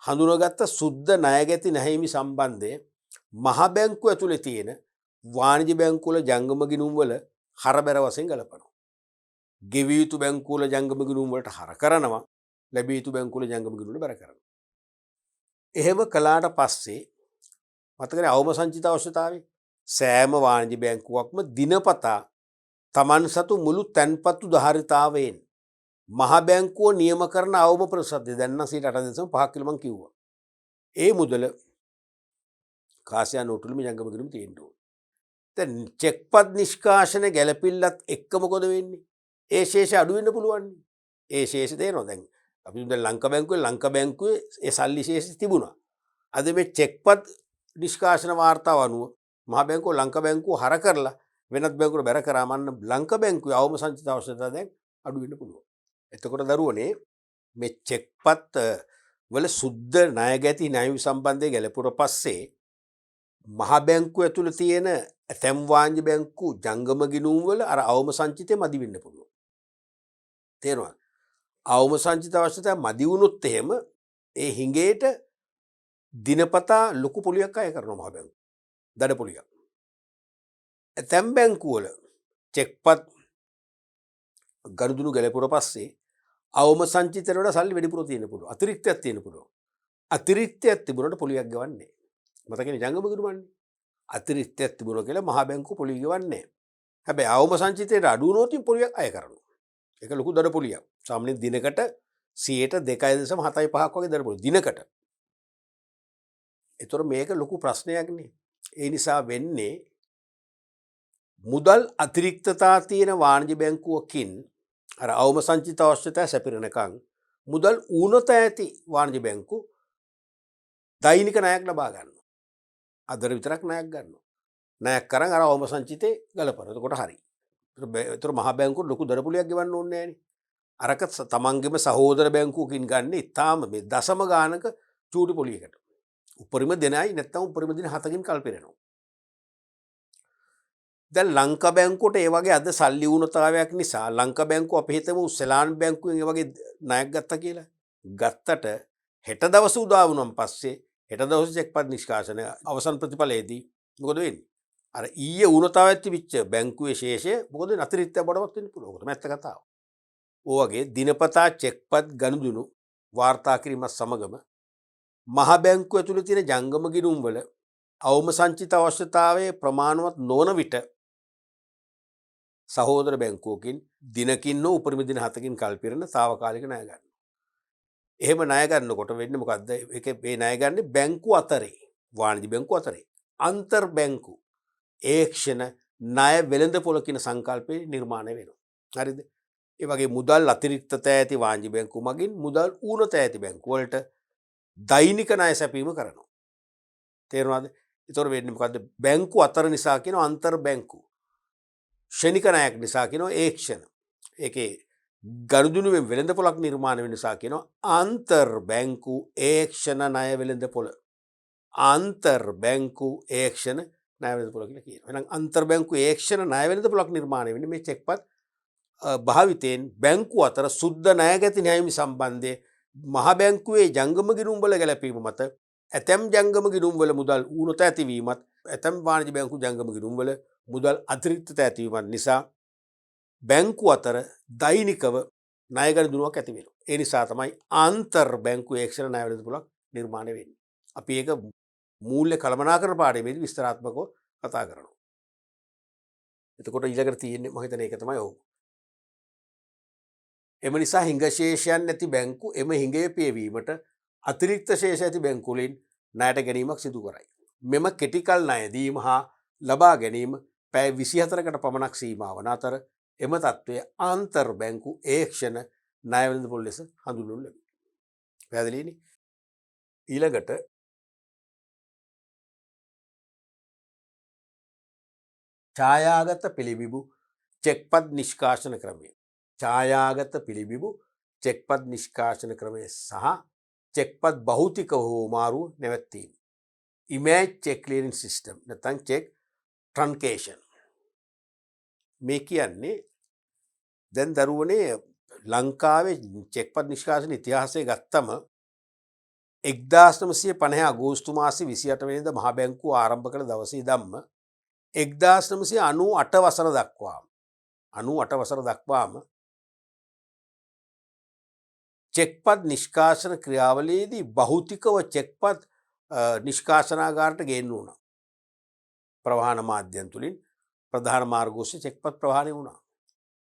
හඳුනාගත්ත සුද්ධ ණයගැති නැහිමි සම්බන්ධය මහ බැංකුව ඇතුලේ තියෙන වාණිජ බැංකුවල ජංගම ගිණුම් වල හරබැර වශයෙන් ගලපනවා. ගෙවිය යුතු බැංකුවල ජංගම ගිණුම් වලට හර කරනවා. ලැබිය යුතු බැංකුවල ජංගම ගිණුම් වල බැර කරනවා. එහෙම කළාට පස්සේ මතකනේ අවම සංචිත අවශ්‍යතාවය සෑම වාණිජ බැංකුවක්ම දිනපතා තමන් සතු මුළු තැන්පත්තු ධාරිතාවයෙන් මහ බැංකුව නියම කරන අවම ප්‍රතිශතය දැන් නම් 8.5 කියලා මම කිව්වා. ඒ මුදල කාසියා නෝටුවල මේ ජංගම ගිණුම් තියෙන්න ඕනේ. දැන් චෙක්පත් නිෂ්කාශන ගැළපිල්ලත් එක්ක මොකද වෙන්නේ? ඒ ශේෂය අඩු වෙන්න පුළුවන්. ඒ ශේෂය තේරෙනවද? දැන් අපි දැන් ලංක බැංකුවේ ඒ සල්ලි ශේෂය තිබුණා. අද මේ චෙක්පත් නිෂ්කාශන වාර්තාව අනුව මහ බැංකුව ලංක බැංකුව හර කරලා වෙනත් බැංකුවකට බැර කරාම ලංක බැංකුවේ අවම සංචිත අවශ්‍යතාව දැන් අඩු වෙන්න පුළුවන්. එතකොට දරුවනේ මේ චෙක්පත් වල සුද්ධ ණයගැති ණය සම්බන්ධය ගැලපුවට පස්සේ මහ බැංකුව ඇතුළේ තියෙන ඇතැම් වාණිජ බැංකු ජංගම ගිණුම් වල අර අවම සංචිතය මදි වෙන්න පුළුවන්. තේරුණාද? අවම සංචිත අවශ්‍යතාව මදි වුණොත් එහෙම ඒ හිඟේට දිනපතා ලොකු පොලියක් අය කරනවා මහ බැංකුව. දඩ පොලියක්. ඇතැම් බැංකු වල චෙක්පත් ගනුදෙනු ගැලපුවට පස්සේ අවම සංචිතයට වඩා සල්ලි වැඩිපුර තියෙන්න පුළුවන්. අතිරික්තයක් තියෙන්න පුළුවන්. අතිරික්තයක් තිබුණාට පොලියක් ගෙවන්නේ නැහැ. මතකනේ ජංගම ගිණුමන්නේ. අතිරික්තයක් තිබුණා කියලා මහ බැංකුව පොලිය ගෙවන්නේ නැහැ. හැබැයි අවම සංචිතයට අඩු වුණොත් පොලියක් අය කරනවා. ඒක ලොකු දඩ පොලියක්. සාමාන්‍යයෙන් දිනකට 2.75ක් වගේ දඩ පොලිය. දිනකට. ඒතර මේක ලොකු ප්‍රශ්නයක් නේ. ඒ නිසා වෙන්නේ මුදල් අතිරික්තතා තියෙන වාණිජ බැංකුවකින් අර අවම සංචිත අවශ්‍යතාවය සැපිරෙනකන් මුදල් ඌනත ඇති වාණිජ බැංකු දෛනික ණයක් ලබා ගන්නවා. අදර විතරක් ණයක් ගන්නවා. ණයක් කරන් අර අවම සංචිතේ ගලපනවා. එතකොට හරි. ඒතර මහ බැංකුවට ලොකු දරපොලියක් ගෙවන්න ඕනේ නෑනේ. අරක තමන්ගේම සහෝදර බැංකුවකින් ගන්න ඉතාම මේ දශම ගානක චූටි පොලියකට. උපරිම දෙනයි නැත්නම් උපරිම දින 7කින් කල්පිරෙනවා. දැන් ලංක බැංකුවට ඒ වගේ අද සල්ලි වුණතාවයක් නිසා ලංක බැංකුව අපි හිතමු සෙලාන් බැංකුවෙන් ඒ වගේ ණයක් ගත්තා කියලා. ගත්තට හෙට දවස උදා වුණාන් පස්සේ හෙට දවසේ චෙක්පත් නිෂ්කාශන අවසන් ප්‍රතිඵලයේදී මොකද වෙන්නේ? අර ඊයේ වුණතාවයක් තිබිච්ච බැංකුවේ ශේෂය මොකද වෙන්නේ? අතිරික්තයක් බඩවත් වෙන්න පුළුවන්. ඒක තමයි ඇත්ත කතාව. ඔයගේ දිනපතා චෙක්පත් ගනුදෙනු වාර්තා කිරීමත් සමගම මහ බැංකුව ඇතුළේ තියෙන ජංගම ගිණුම් වල අවම සංචිත අවශ්‍යතාවයේ ප්‍රමාණවත් නොවන විට සහෝදර බැංකුවකින් දිනකින් හෝ උපරිම දින 7කින් කල්පිරන తాවකාලික ණය ගන්න. එහෙම ණය ගන්නකොට වෙන්නේ මොකද්ද? ඒකේ මේ ණය ගන්නේ බැංකු අතරේ, වාණිජ බැංකු අතරේ. අන්තර් බැංකු ඒක්ෂණ ණය වෙළඳපොළ කියන සංකල්පය නිර්මාණය වෙනවා. හරිද? ඒ වගේ මුදල් අතිරික්තතා ඇති වාණිජ බැංකු මගින් මුදල් ඌනතා ඇති බැංකු වලට දෛනික ණය සැපීම කරනවා. තේරුණාද? ඒතොර වෙන්නේ මොකද්ද? බැංකු අතර නිසා කියන අන්තර් බැංකු. ෂණික ණයක් නිසා කියනවා ඒක්ෂණ. ඒකේ ගනුදෙනුවෙන් වෙළඳපොළක් නිර්මාණය වෙන නිසා කියනවා අන්තර් බැංකු ඒක්ෂණ ණය වෙළඳපොළ. අන්තර් බැංකු ඒක්ෂණ ණය වෙළඳපොළ කියලා කියනවා. එහෙනම් අන්තර් බැංකු ඒක්ෂණ ණය වෙළඳපොළක් නිර්මාණය වෙන්නේ මේ චෙක්පත් භාවිතයෙන් බැංකු අතර සුද්ධ ණයගැති න්‍යායමි සම්බන්ධයේ මහ බැංකුවේ ජංගම ගිණුම්වල ගැලපීම මත ඇතැම් ජංගම ගිණුම්වල මුදල් ඌනත ඇතිවීමත් ඇතැම් වාණිජ බැංකු ජංගම ගිණුම්වල මුදල් අතිරික්තතා ඇතිවීමත් නිසා බැංකු අතර දෛනිකව ණය ගනුදෙනුවක් ඇති වෙනවා. ඒ නිසා තමයි අන්තර් බැංකු ඒක්ෂණ ණය වෙළඳපොළක් නිර්මාණය වෙන්නේ. අපි ඒක මූල්‍ය කළමනාකරණ පාඩමේදී විස්තරාත්මකව කතා කරනවා. එතකොට ඊළඟට තියෙන්නේ මම හිතන්නේ ඒක තමයි ඔව්. එම නිසා හිඟ ශේෂයන් නැති බැංකු එම හිඟය පියවීමට අතිරික්ත ශේෂ ඇති බැංකු වලින් ණයට ගැනීමක් සිදු කරයි. මෙම කෙටිකල් ණය දීම හා ලබා ගැනීම පැය 24කට පමණක් සීමා වන අතර එම තත්ත්වය ආන්තර් බැංකු ඒක්ෂණ ණය වෙළඳපොළ ලෙස හඳුන්වනු ලැබේ. පැහැදිලිනේ? ඊළඟට ඡායාගත පිළිබිඹු චෙක්පත් නිෂ්කාශන ක්‍රමය. ඡායාගත පිළිබිඹු චෙක්පත් නිෂ්කාශන ක්‍රමය සහ චෙක්පත් භෞතික හෝ මාරුව නැවැත්වීම. ඉමේජ් චෙක් ක්ලියරින් සිස්ටම් නැත්නම් චෙක් ට්‍රන්කේෂන්. මේ කියන්නේ දැන් දරුවනේ ලංකාවේ චෙක්පත් නිෂ්කාශන ඉතිහාසය ගත්තම 1950 අගෝස්තු මාසේ 28 වෙනිදා මහ බැංකුව ආරම්භ කළ දවසේ ඉඳන්ම 1998 වසර දක්වාම 98 වසර දක්වාම චෙක්පත් නිෂ්කාශන ක්‍රියාවලියේදී භෞතිකව චෙක්පත් නිෂ්කාශනාගාරයට ගේන්න වුණා. ප්‍රවාහන මාධ්‍යයන් තුලින් ප්‍රධාන මාර්ග ඔස්සේ චෙක්පත් ප්‍රවාහනය වුණා.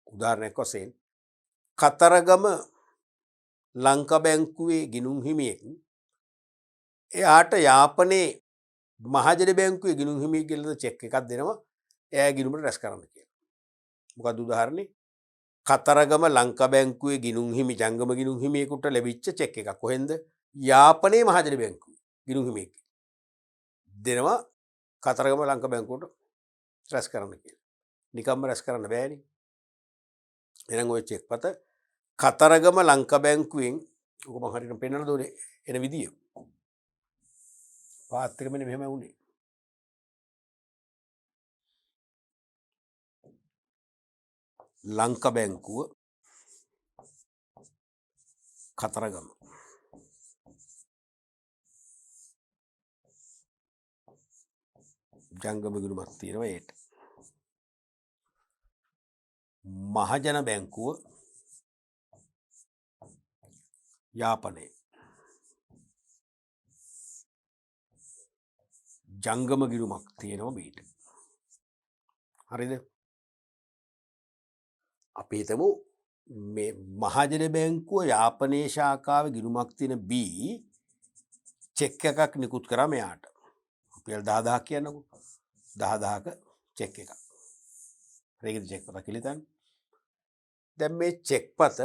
උදාහරණයක් වශයෙන් කතරගම ලංකා බැංකුවේ ගිණුම් හිමියෙක් එයාට යාපනයේ මහජන බැංකුවේ ගිණුම් හිමියෙක් කියලා චෙක් එකක් දෙනවා එයා ගිණුමට රැස් කරන්න කියලා. මොකද උදාහරණේ කතරගම ලංකා බැංකුවේ ගිණුම් හිමි ජංගම ගිණුම් හිමියෙකුට ලැබිච්ච චෙක් එකක්. කොහෙන්ද? යාපනයේ මහජන බැංකුවේ ගිණුම් හිමියෙක් දෙනවා කතරගම ලංකා බැංකුවට රැස් කරන්න කියලා. නිකම්ම රැස් කරන්න බෑනේ. එහෙනම් ওই චෙක්පත කතරගම ලංකා බැංකුවෙන් ඔක මම හරියට පෙන්නන්න දෝනේ එන විදිය. පාත් එක මෙන්න මෙහෙම වුණේ. ලංකා බැංකුව කතරගම ජංගම ගිණුමක් තියෙනවා ඒට. මහජන බැංකුව යාපනයේ ජංගම ගිණුමක් තියෙනවා බීට. හරිද? අපි හිතමු මේ මහජන බැංකුව යාපනයේ ශාඛාවේ ගිණුමක් තියෙන B චෙක් එකක් නිකුත් කරා මෙයාට. රුපියල් 10000ක් කියන්නකෝ. 10000ක චෙක් එකක්. රේගිත චෙක් පත කියලා හිතන්න. දැන් මේ චෙක්පත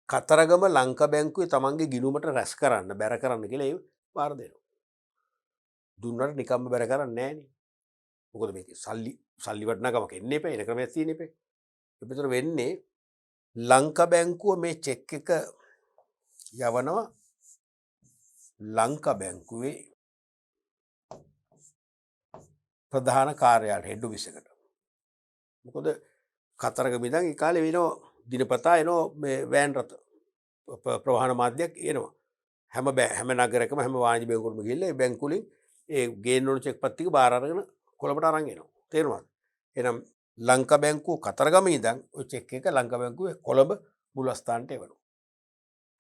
කතරගම ලංකා බැංකුවේ තමන්ගේ ගිණුමට රැස් කරන්න බැර කරන්න කියලා ඒ බාර දෙනවා. දුන්නට නිකම්ම බැර කරන්නේ නෑනේ. මොකද මේක සල්ලි වටිනාකමක් එන්නේ නැහැ. එන ක්‍රමයක් තියෙන්නේ නැහැ. එපිටර වෙන්නේ ලංකා බැංකුව මේ චෙක් එක යවනවා ලංකා බැංකුවේ ප්‍රධාන කාර්යාලයට හෙඩ් ඔෆිස් එකට. මොකද කතරගම ඉඳන් ඒ කාලේ වෙනවා දිනපතා එනවා මේ වෑන් රථ ප්‍රවාහන මාධ්‍යයක් එනවා. හැම නගරයකම හැම වාණිජ බැංකුවකම ගිහිල්ලා ඒ බැංකු වලින් ඒ ගේන්න ඕන චෙක්පත් ටික බාර අරගෙන කොළඹට අරන් එනවා. තේරුණාද? එහෙනම් ලංකා බැංකුව කතරගම ඉඳන් ওই චෙක් එක ලංකා බැංකුවේ කොළඹ මුලස්ථානට එවනවා.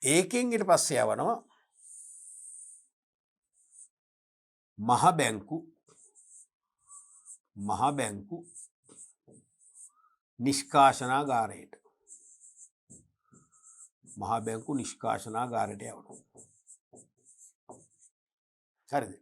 ඒකෙන් ඊට පස්සේ යවනවා මහ බැංකු නිෂ්කාශනාගාරයට යවනවා. හරිද?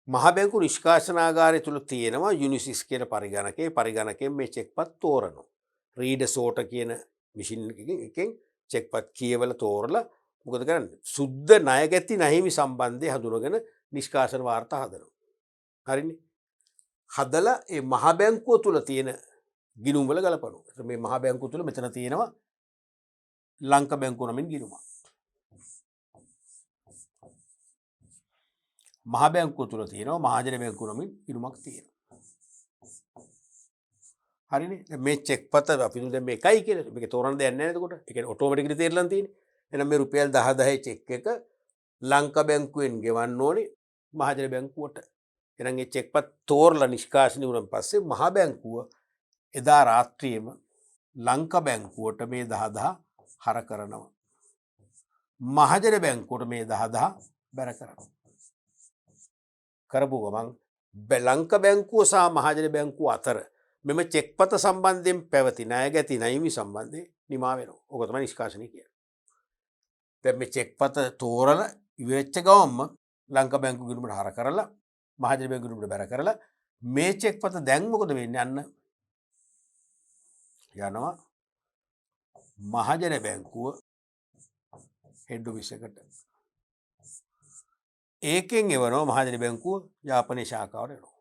මහ බැංකු නිෂ්කාශනාගාරය තුල තියෙනවා යුනිසිස් කියන පරිගණකයෙන් මේ චෙක්පත් තෝරනවා. රීඩ සෝට කියන මැෂින් එකකින් චෙක්පත් කියවලා තෝරලා මොකද කරන්නේ? සුද්ධ ණය ගැති නැහිමි සම්බන්ධය හඳුනගෙන නිෂ්කාශන වාර්තා හදනවා. හරිනේ? හදලා ඒ මහ බැංකුව තුල තියෙන ගිණුම් වල ගලපනවා. මේ මහ බැංකුව තුල මෙතන තියෙනවා ලංක බැංකුව නමින් ගිණුමක්. මහ බැංකුව තුල තියෙනවා මහජන බැංකුව නමින් ගිණුමක් තියෙනවා. හරිනේ? මේ චෙක්පත අපි දැන් මේ එකයි කියලා. මේක තෝරන්න දෙයක් නැහැ නේද? ඒ කියන්නේ ඔටෝමැටිකලි තේරලා තියෙන්නේ. එහෙනම් මේ රුපියල් 10 චෙක් එක ලංක බැංකුවෙන් ගෙවන්න ඕනේ මහජන බැංකුවට. එහෙනම් මේ චෙක්පත් තෝරලා නිෂ්කාශනය වුණාන් පස්සේ මහ බැංකුව එදා රාත්‍රියේම ලංක බැංකුවට මේ 10 හර කරනවා. මහජන බැංකුවට මේ 10 බැර කරනවා. කරපු ගමන් ලංක බැංකුව සහ මහජන බැංකුව අතර මෙම චෙක්පත සම්බන්ධයෙන් පැවති ණය ගැති නැහිමි සම්බන්ධය නිමා වෙනවා. ඕක තමයි නිෂ්කාශනය කියන්නේ. දැන් මේ චෙක්පත තෝරලා ඉවෙච්ච ගමන්ම ලංක බැංකුව ගිණුමට හර කරලා මහජන බැංකුව ගිණුමට බැර කරලා මේ චෙක්පත දැන් මොකද වෙන්නේ? අන්න යනවා මහජන බැංකුව හෙඩ් ඔෆිස් එකට. ඒකෙන් එවනවා මහජන බැංකුව යාපනයේ ශාඛාවට එනවා.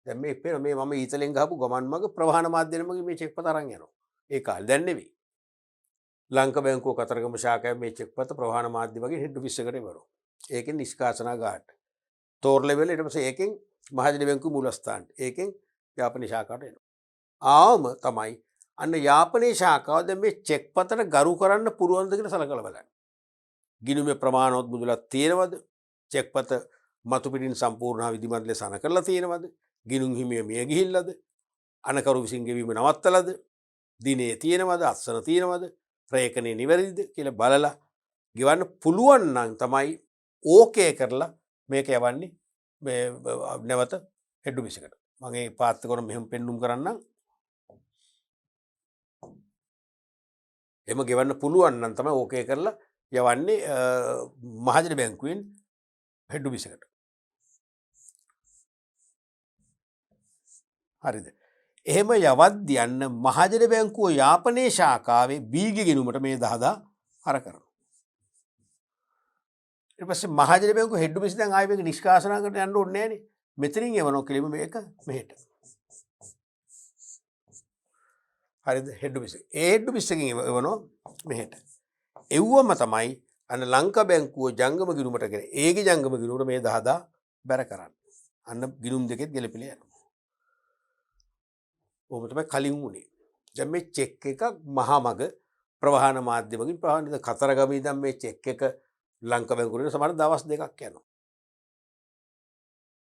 දැන් මේ පේන මේ මම ඊතලෙන් ගහපු ගමන් මග ප්‍රවාහන මාධ්‍යෙම මේ චෙක්පත අරන් යනවා. ඒ කාලේ දැන් නෙවෙයි. ලංක බැංකුව කතරගම ශාඛාවේ මේ චෙක්පත ප්‍රවාහන මාධ්‍ය වගේ හෙඩ් ඔෆිස් එකට එවනවා. ඒකෙන් නිෂ්කාශනාගාරට තෝරලා වෙල ඊට පස්සේ ඒකෙන් මහජන බැංකුව මූලස්ථානට ඒකෙන් යාපනයේ ශාඛාවට එනවා. ආවම තමයි අන්න යාපනයේ ශාඛාව දැන් මේ චෙක්පතට ගරු කරන්න පුළුවන්ද කියලා සලකලා බලන්න. ගිණුමේ ප්‍රමාණවත් මුදලක් තියෙනවද? චෙක්පත මතු පිටින් සම්පූර්ණ විධිමත් ලෙස අන කරලා තියෙනවද? ගිණුම් හිමිය මිය ගිහිල්ලාද? අනකරු විසින් ගෙවීම නවත්තලාද? දිනේ තියෙනවද? අත්සන තියෙනවද? රේඛනේ නිවැරදිද කියලා බලලා ගෙවන්න පුළුවන් නම් තමයි ඕකේ කරලා මේක යවන්නේ මේ නැවත හෙඩ් ඔෆිස් එකට. මම ඒ පාත් එක මෙහෙම පෙන්눔 කරන්නම්. එම ගෙවන්න පුළුවන් නම් තමයි ඕකේ කරලා යවන්නේ මහජන බැංකුවෙන් හෙඩ් ඔෆිස් එකට. හරිද? එහෙම යවද්දී යන්න මහජන බැංකුව යාපනයේ ශාඛාවේ බීග ගිණුමට මේ 10 හර කරනවා. ඊට පස්සේ මහජන බැංකුව හෙඩ් ඔෆිස් දැන් ආයෙ මේක නිෂ්කාශනකට යන්න ඕනේ නැහනේ. මෙතනින් එවනවා කෙලිම මේක මෙහෙට. හරිද? හෙඩ් ඔෆිස් එක. ඒ හෙඩ් ඔෆිස් එකකින් එවනවා මෙහෙට. එව්වම තමයි අන්න ලංක බැංකුව ජංගම ගිණුමට ගෙන ඒගේ ජංගම ගිණුමට මේ 10 බැර කරන්නේ. අන්න ගිණුම් දෙකෙත් ගැලපිලා යනවා. ඕක තමයි කලින් වුණේ. දැන් මේ චෙක් එක මහා මග ප්‍රවාහන මාධ්‍ය වලින් ප්‍රවාහන කතරගම ඉඳන් මේ චෙක් එක ලංක බැංකුවට සමහර දවස් දෙකක් යනවා.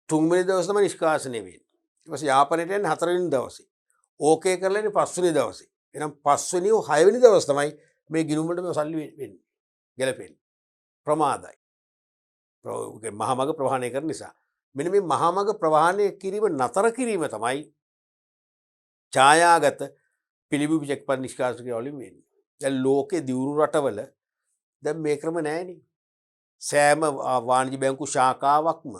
තුන්වෙනි දවස් තමයි නිෂ්කාශනය වෙන්නේ. ඊට පස්සේ යාපනයට යන්නේ හතරවෙනි දවසේ. ඕකේ කරලා ඉන්නේ පස්වෙනි දවසේ. එහෙනම් පස්වෙනි හෝ හයවෙනි දවස් තමයි මේ ගිණුම් වලට මේ සල්ලි වෙන්නේ. ගැලපෙන්නේ. ප්‍රමාදයි. මහා මග ප්‍රවාහනය කරන නිසා. මෙන්න මේ මහා මග ප්‍රවාහනය කිරීම නතර කිරීම තමයි ඡායාගත පිළිබිඹු චෙක්පත් නිෂ්කාශනය වලින් වෙන්නේ. දැන් ලෝකේ දියුණු රටවල දැන් මේ ක්‍රම නැහැනේ. සෑම වාණිජ බැංකු ශාඛාවක්ම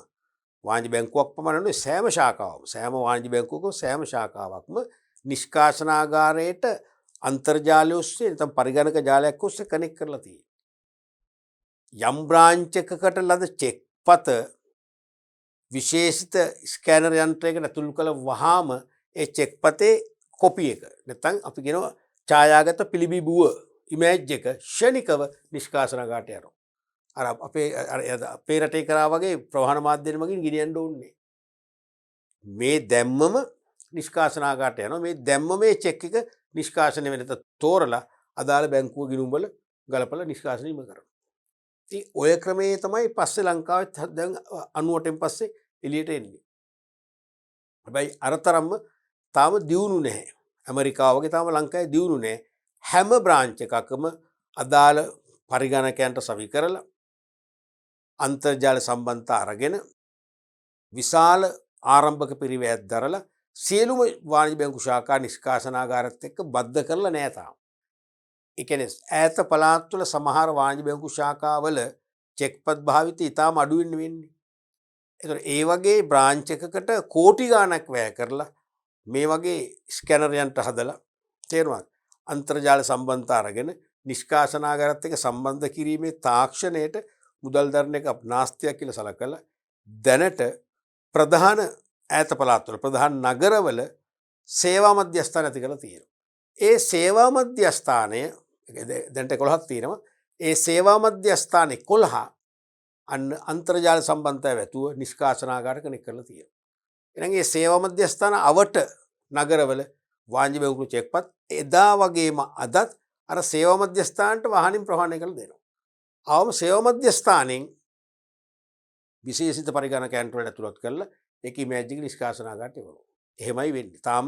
වාණිජ බැංකුවක් පමණ නෙවෙයි සෑම ශාඛාවක්ම සෑම වාණිජ බැංකුවකම සෑම ශාඛාවක්ම නිෂ්කාශනාගාරයට අන්තර්ජාලය ඔස්සේ නැත්නම් පරිගණක ජාලයක් ඔස්සේ කනෙක්ට් කරලා තියෙනවා. යම් බ්‍රාන්ච් එකකට ලද චෙක්පත විශේෂිත ස්කෑනර් යන්ත්‍රයකට ඇතුළු කළ වහාම ඒ චෙක්පතේ කොපි එක නැත්නම් අපි කියනවා ඡායාගත පිළිබිඹුව ඉමේජ් එක ෂණිකව නිෂ්කාශනාගාරයට යනවා. අර අපේ රටේ කරා වගේ ප්‍රවාහන මාධ්‍යෙන් මගින් ගෙනියන්න ඕනේ. මේ දැම්මම නිෂ්කාශනාගාරයට යනවා. මේ දැම්ම මේ චෙක් එක නිෂ්කාශනය වෙනත තෝරලා අදාළ බැංකුව ගිණුම් වල ගලපලා නිෂ්කාශනය කරනවා. ඉතින් ඔය ක්‍රමයේ තමයි පස්සේ ලංකාවෙත් දැන් 98න් පස්සේ එළියට එන්නේ. හැබැයි අරතරම්ම තාම දියුණු නැහැ. ඇමරිකාව වගේ තාම ලංකාවේ දියුණු නැහැ. හැම බ්‍රාන්ච් එකකම අදාළ පරිගණකයන්ට සවි කරලා අන්තර්ජාල සම්බන්ධතා අරගෙන විශාල ආරම්භක පිරිවැයක් දරලා සියලුම වාණිජ බැංකු ශාඛා නිෂ්කාශනාගාරත් එක්ක බද්ධ කරලා නැහැ තාම. ඒ කියන්නේ ඈත පළාත්වල සමහර වාණිජ බැංකු ශාඛාවල චෙක්පත් භාවිතය ඉතාම අඩුවෙන් වෙන්නේ. එතකොට ඒ වගේ බ්‍රාන්ච් එකකට කෝටි ගාණක් වැය කරලා මේ වගේ ස්කැනරයන්ට හදලා තේරුණාද? අන්තර්ජාල සම්බන්ධතා අරගෙන නිෂ්කාශනාගාරත් එක්ක සම්බන්ධ කිරීමේ තාක්ෂණයට මුදල් දරන එක නාස්තියක් කියලා සලකලා දැනට ප්‍රධාන ඈත පළාත්වල ප්‍රධාන නගරවල සේවා මධ්‍යස්ථාන ඇති කරලා තියෙනවා. ඒ සේවා මධ්‍යස්ථානය දැනට 11ක් තියෙනවා. ඒ සේවා මධ්‍යස්ථාන 11 අන්න අන්තර්ජාල සම්බන්ධතාවය ඇතුව නිෂ්කාශනාගාර කනෙක්ට් කරලා තියෙනවා. එහෙනම් මේ සේවා මධ්‍යස්ථාන අවට නගරවල වාණිජ බැංකු චෙක්පත් එදා වගේම අදත් අර සේවා මධ්‍යස්ථානට වාහනින් ප්‍රවාහනය කරලා දෙනවා. අවම සේවා මධ්‍යස්ථානෙන් විශේෂිත පරිගණකයන්ට ඇතුළත් කරලා ඒක ඉමේජ් එක නිෂ්කාශනාගාරට එවනවා. එහෙමයි වෙන්නේ. තාම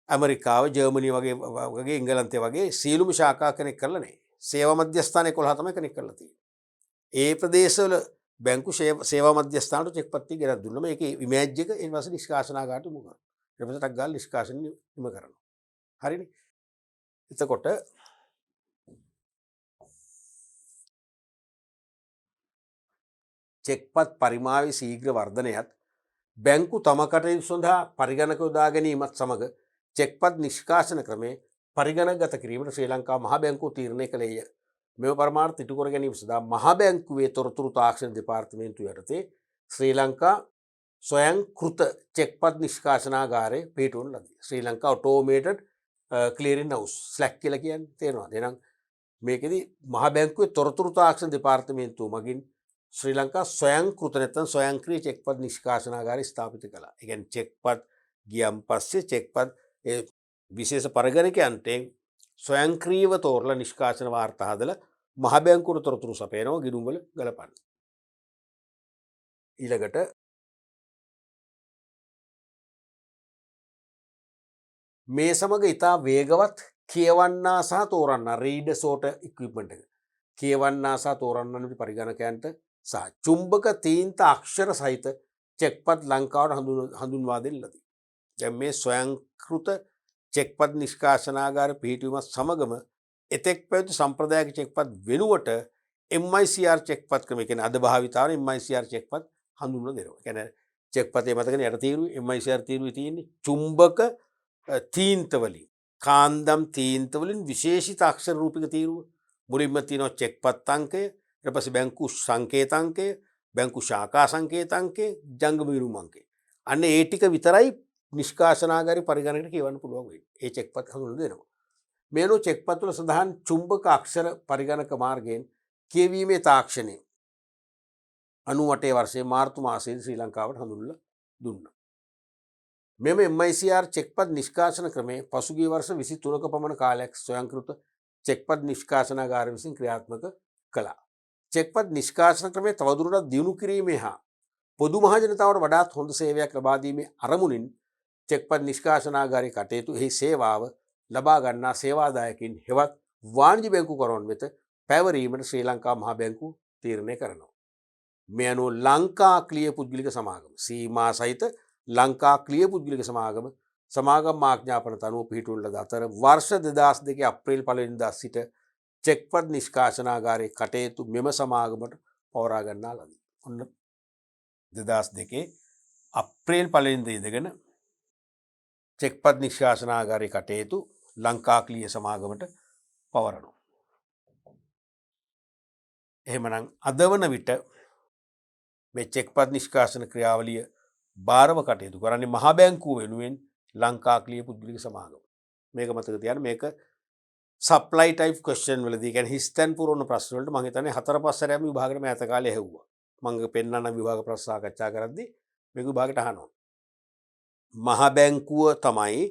ඇමරිකාව, ජර්මනිය වගේ එංගලන්තය වගේ සියලුම ශාඛා කනෙක්ට් කරලා නැහැ. සේවා මධ්‍යස්ථාන 11 තමයි කනෙක්ට් කරලා තියෙන්නේ. ඒ ප්‍රදේශවල බැංකු සේවා මධ්‍යස්ථානට චෙක්පත් ටික ගෙනත් දුන්නම ඒකේ ඉමේජ් එක ඊට පස්සේ නිෂ්කාශනාගාරට යොමු කරනවා. ඊට පස්සේ ටක් ගාලා නිෂ්කාශන නිම කරනවා. හරිනේ. එතකොට චෙක්පත් පරිමාවේ ශීඝ්‍ර වර්ධනයත් බැංකු තම කටයුතු සඳහා පරිගණක යොදා ගැනීමත් සමග චෙක්පත් නිෂ්කාශන ක්‍රමය පරිගණකගත කිරීමට ශ්‍රී ලංකා මහා බැංකුව තීරණය කළේය. මෙම පරමාර්ථ ඉටු කර ගැනීම සඳහා මහා බැංකුවේ තොරතුරු තාක්ෂණ දෙපාර්තමේන්තුව යටතේ ශ්‍රී ලංකා ස්වයංකෘත චෙක්පත් නිෂ්කාශනාගාරය පිහිටුවන ලදී. ශ්‍රී ලංකා ඔටෝමේටඩ් ක්ලියරින් හවුස් ස්ලැක් කියලා කියන්නේ තේරෙනවද? එහෙනම් මේකෙදි මහා බැංකුවේ තොරතුරු තාක්ෂණ දෙපාර්තමේන්තුව මගින් ශ්‍රී ලංකා ස්වයංකෘත නැත්නම් ස්වයංක්‍රීය චෙක්පත් නිෂ්කාශනාගාරය ස්ථාපිත කළා. ඒ කියන්නේ චෙක්පත් ගියන් පස්සේ චෙක්පත් ඒ විශේෂ පරිගණකයන්ට ස්වයංක්‍රීයව තෝරලා නිෂ්කාශන වාර්තා හදලා මහ බැංකුවට තොරතුරු සපයනවා ගිණුම් වල ගලපන්න. ඊළඟට මේ සමග ඉතා වේගවත් කියවන්නා සහ තෝරන්නා රීඩර් සෝට ඉක්විප්මන්ට් එක. කියවන්නා සහ තෝරන්නා පරිගණකයන්ට සහ චුම්බක තීන්ත අක්ෂර සහිත චෙක්පත් ලංකාවට හඳුන්වා දෙන්න ලදී. දැන් මේ ස්වයංකෘත චෙක්පත් නිෂ්කාශනාගාර පිහිටුවීමත් සමගම එතෙක් පැවති සම්ප්‍රදායික චෙක්පත් වෙනුවට MICR චෙක්පත් ක්‍රමය කියන්නේ අද භාවිතාවන MICR චෙක්පත් හඳුන්වලා දෙනවා. කියන්නේ චෙක්පතේ මතකනේ යට තීරුවේ MICR තීරුවේ තියෙන්නේ චුම්බක තීන්ත වලින් කාන්දම් තීන්ත වලින් විශේෂිත අක්ෂර රූපික තීරුව මුලින්ම තියෙනවා චෙක්පත් අංකය, ඊට පස්සේ බැංකු සංකේත අංකය, බැංකු ශාඛා සංකේත අංකය, ජංගම විරුම් අංකය. අන්න ඒ ටික විතරයි නිෂ්කාශනාගාරී පරිගණකයට කියවන්න පුළුවන් වෙන්නේ. ඒ චෙක්පත් හඳුන්වලා දෙනවා. මේනෝ චෙක්පත් වල සඳහන් චුම්බක අක්ෂර පරිගණක මාර්ගයෙන් කියවීමේ තාක්ෂණය 98 වර්ෂයේ මාර්තු මාසයේ ශ්‍රී ලංකාවට හඳුන්වලා දුන්නා. මෙම MICR චෙක්පත් නිෂ්කාශන ක්‍රමය පසුගිය වර්ෂ 23ක පමණ කාලයක් ස්වයංකෘත චෙක්පත් නිෂ්කාශනාගාරය විසින් ක්‍රියාත්මක කළා. චෙක්පත් නිෂ්කාශන ක්‍රමය තවදුරටත් දියුණු කිරීමේ හා පොදු මහජනතාවට වඩාත් හොඳ සේවයක් ලබා දීමේ අරමුණින් චෙක්පත් නිෂ්කාශනාගාරී කටයුතු එහි සේවාව ලබා ගන්නා සේවාදායකින් හෙවත් වාණිජ බැංකුකරුවන් වෙත පැවරීමට ශ්‍රී ලංකා මහා බැංකුව තීරණය කරනවා. මේ අනුව ලංකා ක්ලිය පුද්ගලික සමාගම සීමා සහිත ලංකා ක්ලිය පුද්ගලික සමාගම් ආඥාපනත අනුව පිහිටුවන ලද අතර වර්ෂ 2002 අප්‍රේල් 1 වෙනිදා සිට චෙක්පත් නිෂ්කාශනාගාරයේ කටයුතු මෙම සමාගමට පවරා ගන්නා ලදී. ඔන්න 2002 අප්‍රේල් 1 වෙනිදා ඉඳගෙන චෙක්පත් නිෂ්කාශනාගාරයේ කටයුතු ලංකා ක්ලිය සමාගමට පවරනවා. එහෙමනම් අද වන විට මේ චෙක්පත් නිෂ්කාශන ක්‍රියාවලිය භාරව කටයුතු කරන්නේ මහා බැංකුව වෙනුවෙන් ලංකා ක්ලිය පුද්ගලික සමාගම. මේක මතක තියාගන්න. මේක සප්ලයි ටයිප් ක්වෙස්චන් වලදී කියන්නේ හිස්තැන් පුරවන ප්‍රශ්න වලට මම හිතන්නේ 4-5 සැරයක් විභාගෙට මෑත කාලේ ඇහුවා. මම පෙන්නන විභාග ප්‍රශ්න සාකච්ඡා කරද්දී මේක විභාගෙට අහනවා. මහා බැංකුව තමයි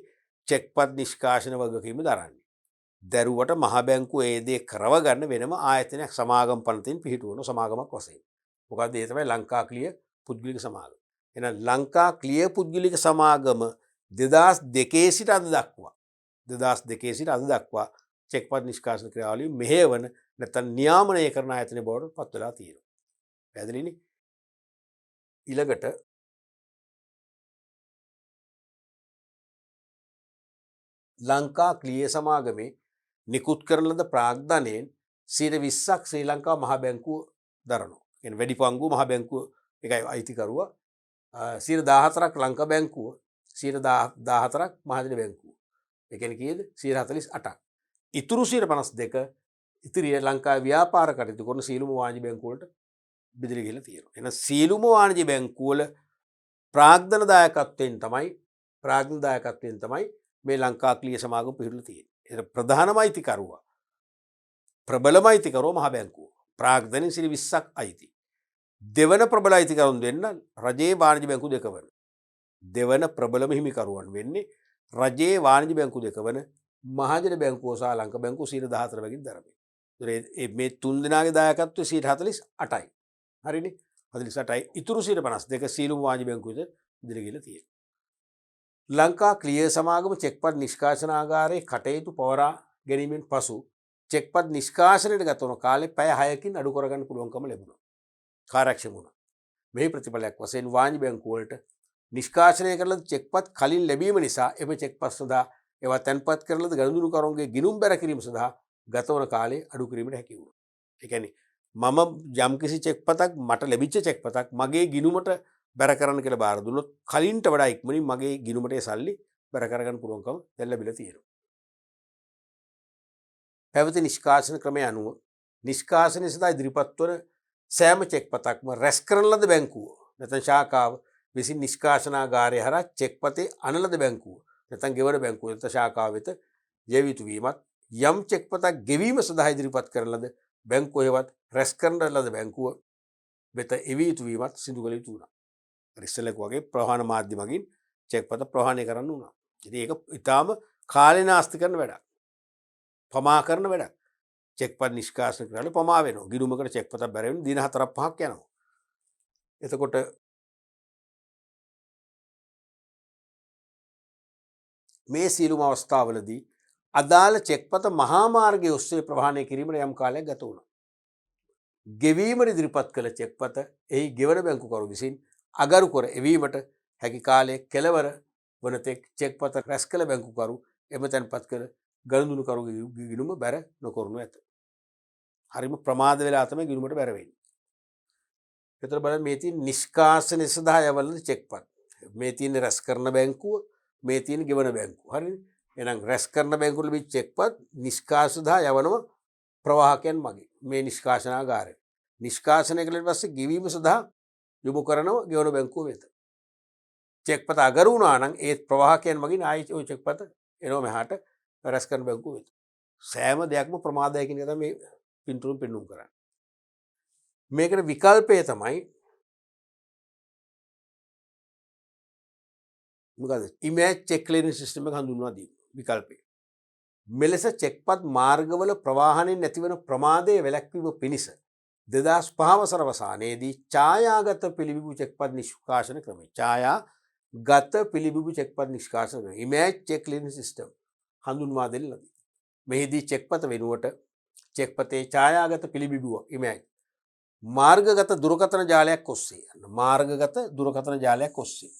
චෙක්පත් නිෂ්කාශන වගකීම දරන්නේ. දරුවට මහා බැංකුව ඒ දේ කරව ගන්න වෙනම ආයතනයක් සමාගම් පනතින් පිහිටුවන සමාගමක් වශයෙන්. මොකද ඒ තමයි ලංකා ක්ලිය පුද්ගලික සමාගම. එහෙනම් ලංකා ක්ලිය පුද්ගලික සමාගම 2002 සිට අද දක්වා චෙක්පත් නිෂ්කාශන ක්‍රියාවලිය මෙහෙවන නැත්නම් නියාමනය කරන ආයතනය බවට පත් වෙලා තියෙනවා. පැහැදිලිනේ? ඊළඟට ලංකා ක්‍රිය සමාගමේ නිකුත් කරන ලද ප්‍රාග්ධනයෙන් 20% ශ්‍රී ලංකා මහ බැංකුව දරනවා. කියන්නේ වැඩි පංගුව මහ බැංකුව එකයි අයිතිකරුවා. 14%ක් ලංකා බැංකුව, 14%ක් මහජන බැංකුව. ඒ කියන්නේ කීයද? 48%ක්. ඉතුරු 52% ඉතිරිය ලංකාවේ ව්‍යාපාර කටයුතු කරන සීලුම වාණිජ බැංකු වලට බෙදලා ගිහලා තියෙනවා. එහෙනම් සීලුම වාණිජ බැංකු වල ප්‍රාග්ධන දායකත්වයෙන් තමයි මේ ලංකා ක්‍රිය සමාගම පිහිටලා තියෙන්නේ. ඒක ප්‍රධානම අයිතිකරුවා. ප්‍රබලම අයිතිකරුවා මහ බැංකුව. ප්‍රාග්ධනෙන් 20%ක් අයිති. දෙවන ප්‍රබල අයිතිකරුවන් දෙන්න රජයේ වාණිජ බැංකු දෙක වන. දෙවන ප්‍රබලම හිමිකරුවන් වෙන්නේ රජයේ වාණිජ බැංකු දෙක වන මහජන බැංකුව සහ ලංකා බැංකුව 14% වගේ දරමින්. මේ තුන් දෙනාගේ දායකත්වය 48%යි. හරිනේ? 48%යි. ඉතුරු 52% සීලුම වාණිජ බැංකුවද ඉදිරිය ගිහලා තියෙනවා. ලංකා ක්‍රිය සමාගම චෙක්පත් නිෂ්කාශනාගාරයේ කටයුතු පවරා ගැනීමෙන් පසු චෙක්පත් නිෂ්කාශනයට ගත වන කාලේ පැය 6කින් අඩු කරගන්න පුළුවන්කම ලැබුණා. කාර්යක්ෂම වුණා. මේ ප්‍රතිඵලයක් වශයෙන් වාණිජ බැංකුව වලට නිෂ්කාශනය කරන චෙක්පත් කලින් ලැබීම නිසා එම චෙක්පත් සඳහා ඒවා තැන්පත් කරන ලද ගනුදෙනුකරුවන්ගේ ගිණුම් බැර කිරීම සඳහා ගතවන කාලේ අඩු කිරීමට හැකි වුණා. ඒ කියන්නේ මම යම්කිසි චෙක්පතක් මට ලැබිච්ච චෙක්පතක් මගේ ගිණුමට බැර කරන්න කියලා බාර දුන්නොත් කලින්ට වඩා ඉක්මනින් මගේ ගිණුමට ඒ සල්ලි බැර කරගන්න පුළුවන්කම දැන් ලැබිලා තියෙනවා. පැවති නිෂ්කාශන ක්‍රමය අනුව නිෂ්කාශනය සඳහා ඉදිරිපත් වන සෑම චෙක්පතක්ම රැස් කරන ලද බැංකුව නැත්නම් ශාඛාව විසින් නිෂ්කාශනාගාරය හරහා චෙක්පතේ අන ලද බැංකුව නැත්නම් ගෙවන බැංකුව නැත්නම් ශාඛාව වෙත යෙවිය යුතු වීමත් යම් චෙක්පතක් ගෙවීම සඳහා ඉදිරිපත් කරන ලද බැංකුව හේවත් රැස් කරන ලද බැංකුව වෙත එවිය යුතු වීමත් සිදු කළ යුතු වුණා. ඉස්සෙල්ලක වගේ ප්‍රවාහන මාධ්‍ය මගින් චෙක්පත ප්‍රවාහනය කරන්න වුණා. ඉතින් ඒක ඊටාම කාලේ නාස්ති කරන වැඩක්. පමා කරන වැඩක්. චෙක්පත් නිෂ්කාශනය කරලා පමා වෙනවා. ගිණුමකට චෙක්පතක් බැර වෙන දින 4-5ක් යනවා. එතකොට මේ සියලුම අවස්ථාවලදී අදාළ චෙක්පත මහා මාර්ගයේ ඔස්සේ ප්‍රවාහනය කිරීමට යම් කාලයක් ගත වුණා. ගෙවීමට ඉදිරිපත් කළ චෙක්පත එහි ගෙවන බැංකුකරු විසින් අගරු කර එවීමට හැකි කාලයේ කෙලවර වන තෙක් චෙක්පත රැස් කළ බැංකුකරු එම තැන්පත් කළ ගනුදෙනුකරුගේ ගිණුම බැර නොකරනු ඇත. හරිම ප්‍රමාද වෙලා තමයි ගිණුමට බැර වෙන්නේ. ඒතර බලන්න මේ තියෙන නිෂ්කාශනය සඳහා යවන චෙක්පත්. මේ තියෙන රැස් කරන බැංකුව, මේ තියෙන ගෙවන බැංකුව. හරිනේ? එහෙනම් රැස් කරන බැංකුවල ලැබිච්ච චෙක්පත් නිෂ්කාශන සඳහා යවනවා ප්‍රවාහකයන් මගින් මේ නිෂ්කාශනාගාරය. නිෂ්කාශනය කළාට පස්සේ ගෙවීම සඳහා යොමු කරනවා ගෙවන බැංකුව වෙත. චෙක්පත අගරු වුණා නම් ඒ ප්‍රවාහකයන් මගින් ආයි ওই චෙක්පත එනවා මෙහාට රැස් කරන බැංකුව වෙත. සෑම දෙයක්ම ප්‍රමාදයි කියන එක තමයි මේ පින්තූරෙන් පෙන්වුම් කරන්නේ. මේකට විකල්පය තමයි මොකද? ඉමේජ් චෙක් ක්ලියරින් සිස්ටම් එක හඳුන්වා දීම විකල්පය. මෙලෙස චෙක්පත් මාර්ගවල ප්‍රවාහණයෙන් නැතිවන ප්‍රමාදයේ වැළැක්වීම පිණිස 2005 වසර අවසානයේදී ඡායාගත පිළිබිඹු චෙක්පත් නිෂ්කාශන ක්‍රමය ඡායාගත පිළිබිඹු චෙක්පත් නිෂ්කාශන ක්‍රමය ඉමේජ් චෙක් ක්ලියරින් සිස්ටම් හඳුන්වා දෙන්න ලදී. මෙහිදී චෙක්පත වෙනුවට චෙක්පතේ ඡායාගත පිළිබිඹුව ඉමේජ් මාර්ගගත දුරකථන ජාලයක් ඔස්සේ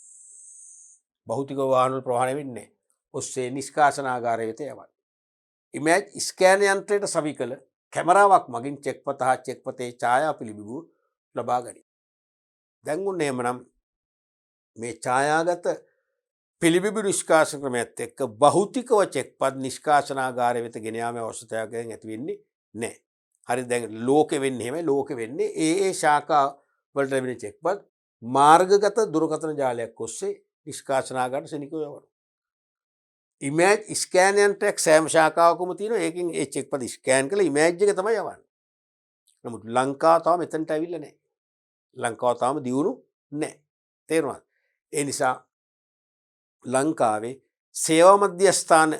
භෞතික වාහන වල ප්‍රවාහණය වෙන්නේ ඔස්සේ නිෂ්කාශනාගාරය වෙත යවයි. ඉමේජ් ස්කෑන් යන්ත්‍රයට සවි කළ කැමරාවක් මගින් චෙක්පත හා චෙක්පතේ ඡායා පිළිබිඹුව ලබා ගනී. දැන් උන්නේ එහෙමනම් මේ ඡායාගත පිළිබිඹු නිෂ්කාශන ක්‍රමයත් එක්ක භෞතිකව චෙක්පත් නිෂ්කාශනාගාරය වෙත ගෙන යාමේ අවශ්‍යතාවයක් ඇති වෙන්නේ නැහැ. හරි දැන් ලෝකෙ වෙන්නේ එහෙමයි. ලෝකෙ වෙන්නේ ඒ ශාඛා වලට ලැබෙන චෙක්පත් මාර්ගගත දුරකථන ජාලයක් ඔස්සේ නිෂ්කාශනාගාරයට සෙනිකව යවනවා. ඉමේජ් ස්කෑන් යන්ත්‍රයක් සෑම ශාඛාවකම තියෙනවා. ඒකෙන් ඒ චෙක්පත් ස්කෑන් කරලා ඉමේජ් එක තමයි යවන්නේ. නමුත් ලංකාව තාම එතනට ඇවිල්ලා නැහැ. ලංකාව තාම දියුණු නැහැ. තේරුණාද? ඒ නිසා ලංකාවේ සේවා මධ්‍යස්ථාන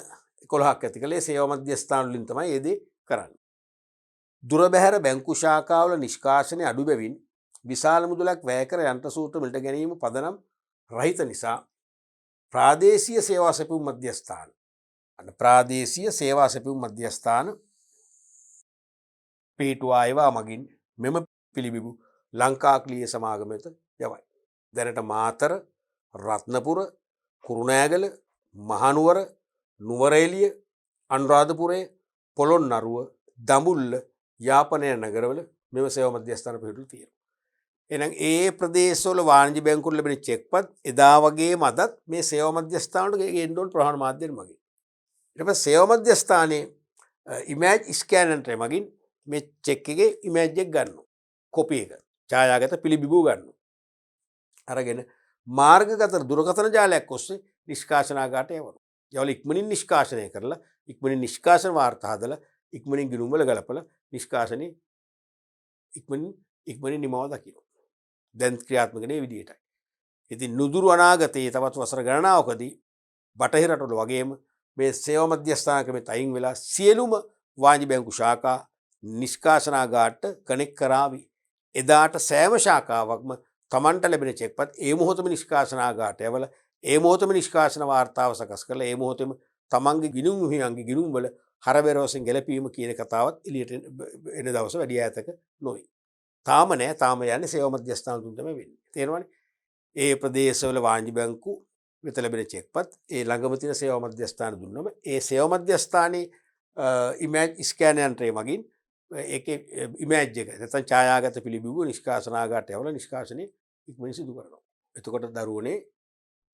11ක් ඇති කළේ සේවා මධ්‍යස්ථාන වලින් තමයි ඒ දේ කරන්නේ. දුර බැහැර බැංකු ශාඛාවල නිෂ්කාශනය අඩු බැවින් විශාල මුදලක් වැය කර යන්ත්‍ර සූත්‍ර මිලට ගැනීම පදනම් රහිත නිසා ප්‍රාදේශීය සේවා සැපයුම් මධ්‍යස්ථාන පිහිටුවා ඒවා මගින් මෙම පිළිබිඹු ලංකා ක්‍රිය සමාගම වෙත යවයි. දැනට මාතර, රත්නපුර, කුරුණෑගල, මහනුවර, නුවරඑළිය, අනුරාධපුරය, පොළොන්නරුව, දඹුල්ල, යාපනය නගරවල මෙම සේවා මධ්‍යස්ථාන පිහිටුලා තියෙනවා. එහෙනම් ඒ ප්‍රදේශවල වාණිජ්‍ය බැංකුවල ලැබෙන චෙක්පත් එදා වගේම අදත් මේ සේවා මධ්‍යස්ථානවලට ගේන්න ඕන ප්‍රහාණ මාධ්‍යෙන් මගින්. ඊට පස්සේ සේවා මධ්‍යස්ථානයේ ඉමේජ් ස්කෑනර් මගින් මේ චෙක් එකේ ඉමේජ් එක ගන්නවා. කොපි එක. ඡායාගත පිළිබිඹුව ගන්නවා. අරගෙන මාර්ගගත දුරකථන ජාලයක් ඔස්සේ නිෂ්කාශනාගාරයට යවනවා. යවල ඉක්මනින් නිෂ්කාශනය කරලා ඉක්මනින් නිෂ්කාශන වාර්තා හදලා ඉක්මනින් ගිණුම් වල ගලපලා නිෂ්කාශනයේ ඉක්මනින් නිමාව දකිනවා. දැන් ක්‍රියාත්මක වෙන්නේ විදියටයි. ඉතින් නුදුරු අනාගතයේ තවත් වසර ගණනාවකදී බටහිර රටවල වගේම මේ සේවා මධ්‍යස්ථාන ක්‍රමෙත් අයින් වෙලා සියලුම වාණිජ්‍ය බැංකු ශාඛා නිෂ්කාශනාගාරට කනෙක්ට් කරાવી. එදාට සෑම ශාඛාවක්ම තමන්ට ලැබෙන චෙක්පත් ඒ මොහොතම නිෂ්කාශනාගාරයට යවලා ඒ මොහොතම නිෂ්කාශන වාර්තාව සකස් කරලා ඒ මොහොතේම තමන්ගේ ගිණුම් හිමියන්ගේ ගිණුම් වල හරබෙර වශයෙන් ගැලපීම කියන කතාවත් එළියට එන දවස වැඩි ඈතක නොවේ. තාම නෑ. තාම යන්නේ සේවා මධ්‍යස්ථාන තුන තමයි වෙන්නේ. තේරෙනවනේ? ඒ ප්‍රදේශවල වාණිජ්‍ය බැංකු වෙත ලැබෙන චෙක්පත් ඒ ළඟම තියෙන සේවා මධ්‍යස්ථාන දුන්නම ඒ සේවා මධ්‍යස්ථානයේ ඉමේජ් ස්කෑනර් මගින් ඒකේ ඉමේජ් එක නැත්නම් ඡායාගත පිළිබිඹුව නිෂ්කාශනාගාරයට යවලා නිෂ්කාශනය ඉක්මනින් සිදු කරනවා. එතකොට දරුවනේ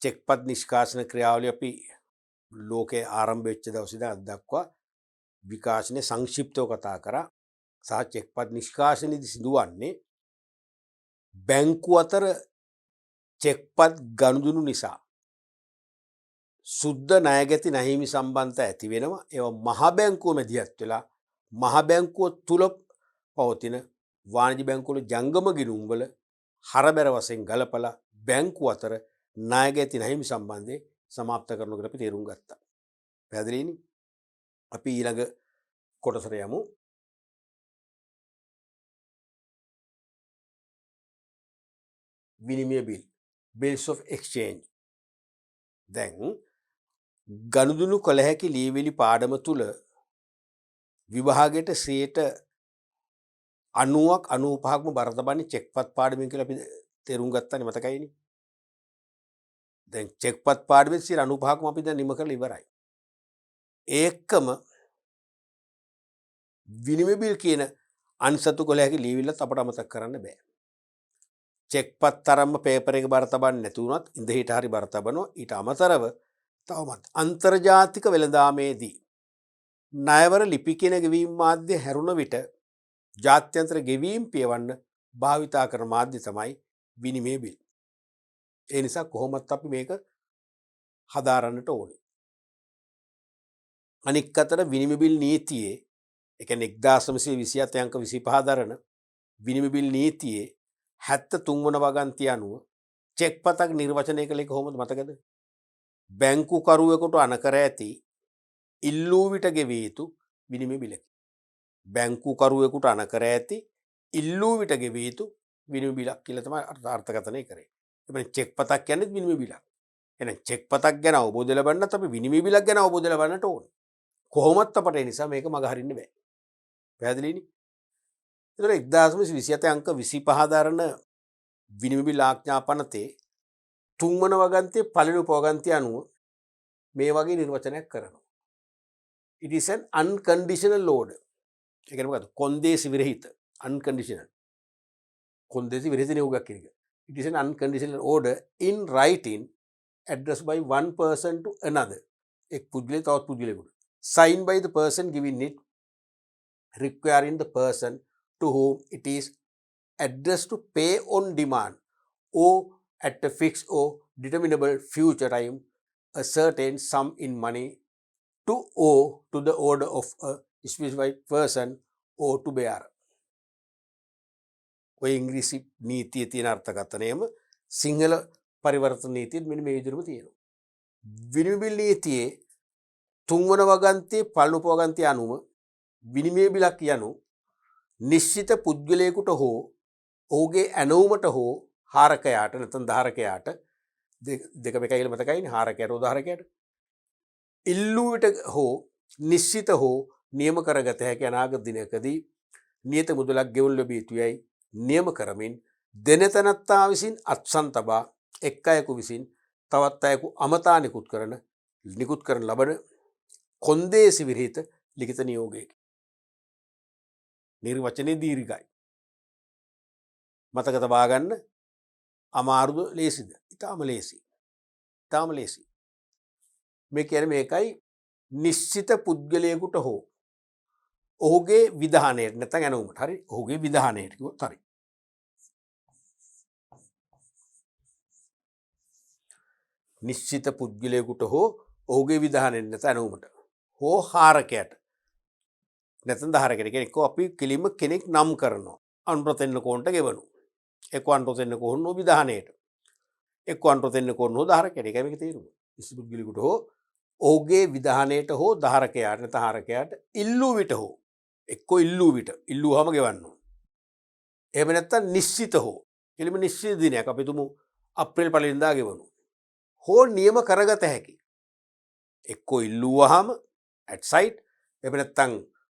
චෙක්පත් නිෂ්කාශන ක්‍රියාවලිය අපි ලෝකයේ ආරම්භ වෙච්ච දවසේ ඉඳන් අද දක්වා විකාශනයේ සංක්ෂිප්තව කතා කරා. සහ චෙක්පත් නිෂ්කාශනයේදී සිදුවන්නේ බැංකු අතර චෙක්පත් ගනුදෙනු නිසා සුද්ධ ණයගැති නැහිමි සම්බන්ධතා ඇති වෙනවා. ඒවා මහ බැංකුව මැදිහත් වෙලා මහ බැංකුව තුල පවතින වාණිජ්‍ය බැංකුවල ජංගම ගිණුම් වල හරබැර වශයෙන් ගලපලා බැංකු අතර ණයගැති නැහිමි සම්බන්ධය සමාප්ත කරනකොට අපි තේරුම් ගත්තා. පැහැදිලිනේ? අපි ඊළඟ කොටසට යමු. විනිමය බිල්, bills of exchange. දැන් ගනුදෙනු කළ හැකි ලියවිලි පාඩම තුල විභාගයට 90ක් 95ක්ම බර තබන්නේ චෙක්පත් පාඩමෙන් කියලා අපි තේරුම් ගත්තානේ, මතකයිනේ. දැන් චෙක්පත් පාඩමෙන් 95ක්ම අපි දැන් නිම කරලා ඉවරයි. ඒකම විනිමය බිල් කියන අන්සතු කළ හැකි ලියවිල්ලත් අපට අමතක කරන්න බෑ. චෙක්පත් තරම්ම පේපර් එක බර තබන්නේ නැති වුණත් ඉඳ හිට හරි බර තබනවා. ඊට අමතරව තවමත් අන්තර්ජාතික වෙළඳාමේදී ණයවර ලිපි කියන ගෙවීම් මාධ්‍ය හැරුණ විට ජාත්‍යන්තර ගෙවීම් පියවන්න භාවිතා කරන මාධ්‍ය තමයි විනිමය බිල්. ඒ නිසා කොහොමත් අපි මේක හදාරන්නට ඕනේ. අනික් අතට විනිමය බිල් නීතියේ ඒ කියන්නේ 1927 අංක 25 දරන විනිමය බිල් නීතියේ 73 වන වගන්තිය අනුව චෙක්පතක් නිර්වචනය කළේ කොහොමද මතකද? බැංකු කරුවෙකුට අනකර ඇති ඉල්ලූ විට ගෙවිය යුතු විනිමය බිලකි. බැංකු කරුවෙකුට අනකර ඇති ඉල්ලූ විට ගෙවිය යුතු විනිමය බිලක් කියලා තමයි අර්ථකථනය කරේ. එබැවින් චෙක්පතක් කියන්නේ විනිමය බිලක්. එහෙනම් චෙක්පතක් ගැන අවබෝධය ලබන්නත් අපි විනිමය බිලක් ගැන අවබෝධය ලබන්නට ඕනේ. කොහොමත් අපට ඒ නිසා මේක මග හරින්න බෑ. පැහැදිලිනේ? ඒතර 1927 අංක 25 දරන විනිමය බිල් ආඥා පනතේ 3 වන වගන්තියේ පළවෙනි උපවගන්තිය අනුව මේ වගේ නිර්වචනයක් කරනවා. It is an unconditional order. ඒ කියන්නේ මොකද්ද? කොන්දේසි විරහිත. Unconditional. කොන්දේසි විරහිත නියෝගයක් කියන එක. It is an unconditional order in writing addressed by one person to another. එක් පුද්ගලයෙක් තවත් පුද්ගලයෙකුට. Signed by the person giving it, requiring the person to whom it is addressed to pay on demand or at a fixed or determinable future time a certain sum in money to owe to the order of a specified person or to bear. ඔය ඉංග්‍රීසි නීතියේ තියෙන අර්ථකථනයම සිංහල පරිවර්තන නීතියෙත් මෙන්න මේ විදිහටම තියෙනවා. විනිමය bill නීතියේ 3 වන වගන්තියේ පළමු උපවගන්තිය අනුව විනිමය බිලක් යනු නිශ්චිත පුද්ගලයෙකුට හෝ ඔහුගේ ඇනවුමට හෝ හාරකයාට නැත්නම් ධාරකයාට දෙක එකයි කියලා මතකයිනේ, හාරකයට උදාහරකයට ඉල්ලූ විට හෝ නිශ්චිත හෝ නියම කරගත හැකි අනාගත දිනකදී නියත මුදලක් ගෙවනු ලැබිය යුතුයයි නියම කරමින් දෙන තැනැත්තා විසින් අත්සන් තබා එක් අයෙකු විසින් තවත් අයෙකු අමතා නිකුත් කරන ලබන කොන්දේසි විරහිත ලිඛිත නියෝගයකි. නිර්වචනයේ දීර්ඝයි. මතක තබා ගන්න අමාරුද ලේසිද? ඉතාම ලේසි. ඉතාම ලේසි. මේ කියන්නේ මේකයි නිශ්චිත පුද්ගලයෙකුට හෝ ඔහුගේ විධානයට නැත්නම් ඇනවුමට හරි ඔහුගේ විධානයට කිව්වොත් හරි. නිශ්චිත පුද්ගලයෙකුට හෝ ඔහුගේ විධානයට නැත්නම් ඇනවුමට හෝ හාරකයට නැත්නම් ධාරකයට කෙනෙක්ව අපි කෙලින්ම කෙනෙක් නම් කරනවා. අනුරතෙන්න කෝන්ට ගෙවනු. එක්ක අනුරතෙන්න කෝන් නෝ විධානයට. එක්ක අනුරතෙන්න කෝන් නෝ ධාරකයට. ඒකයි මේක තේරුම. නිශ්චිත පුද්ගලයෙකුට හෝ ඔහුගේ විධානයට හෝ ධාරකයාට නැත්නම් හාරකයාට ඉල්ලූ විට හෝ එක්කෝ ඉල්ලූ විට ඉල්ලුවාම ගෙවන්න ඕන. එහෙම නැත්නම් නිශ්චිත හෝ කෙලින්ම නිශ්චිත දිනයක් අපි තුමු අප්‍රේල් පළවෙනිදා ගෙවනු. හෝ නියම කරගත හැකි. එක්කෝ ඉල්ලුවාම at site එහෙම නැත්නම්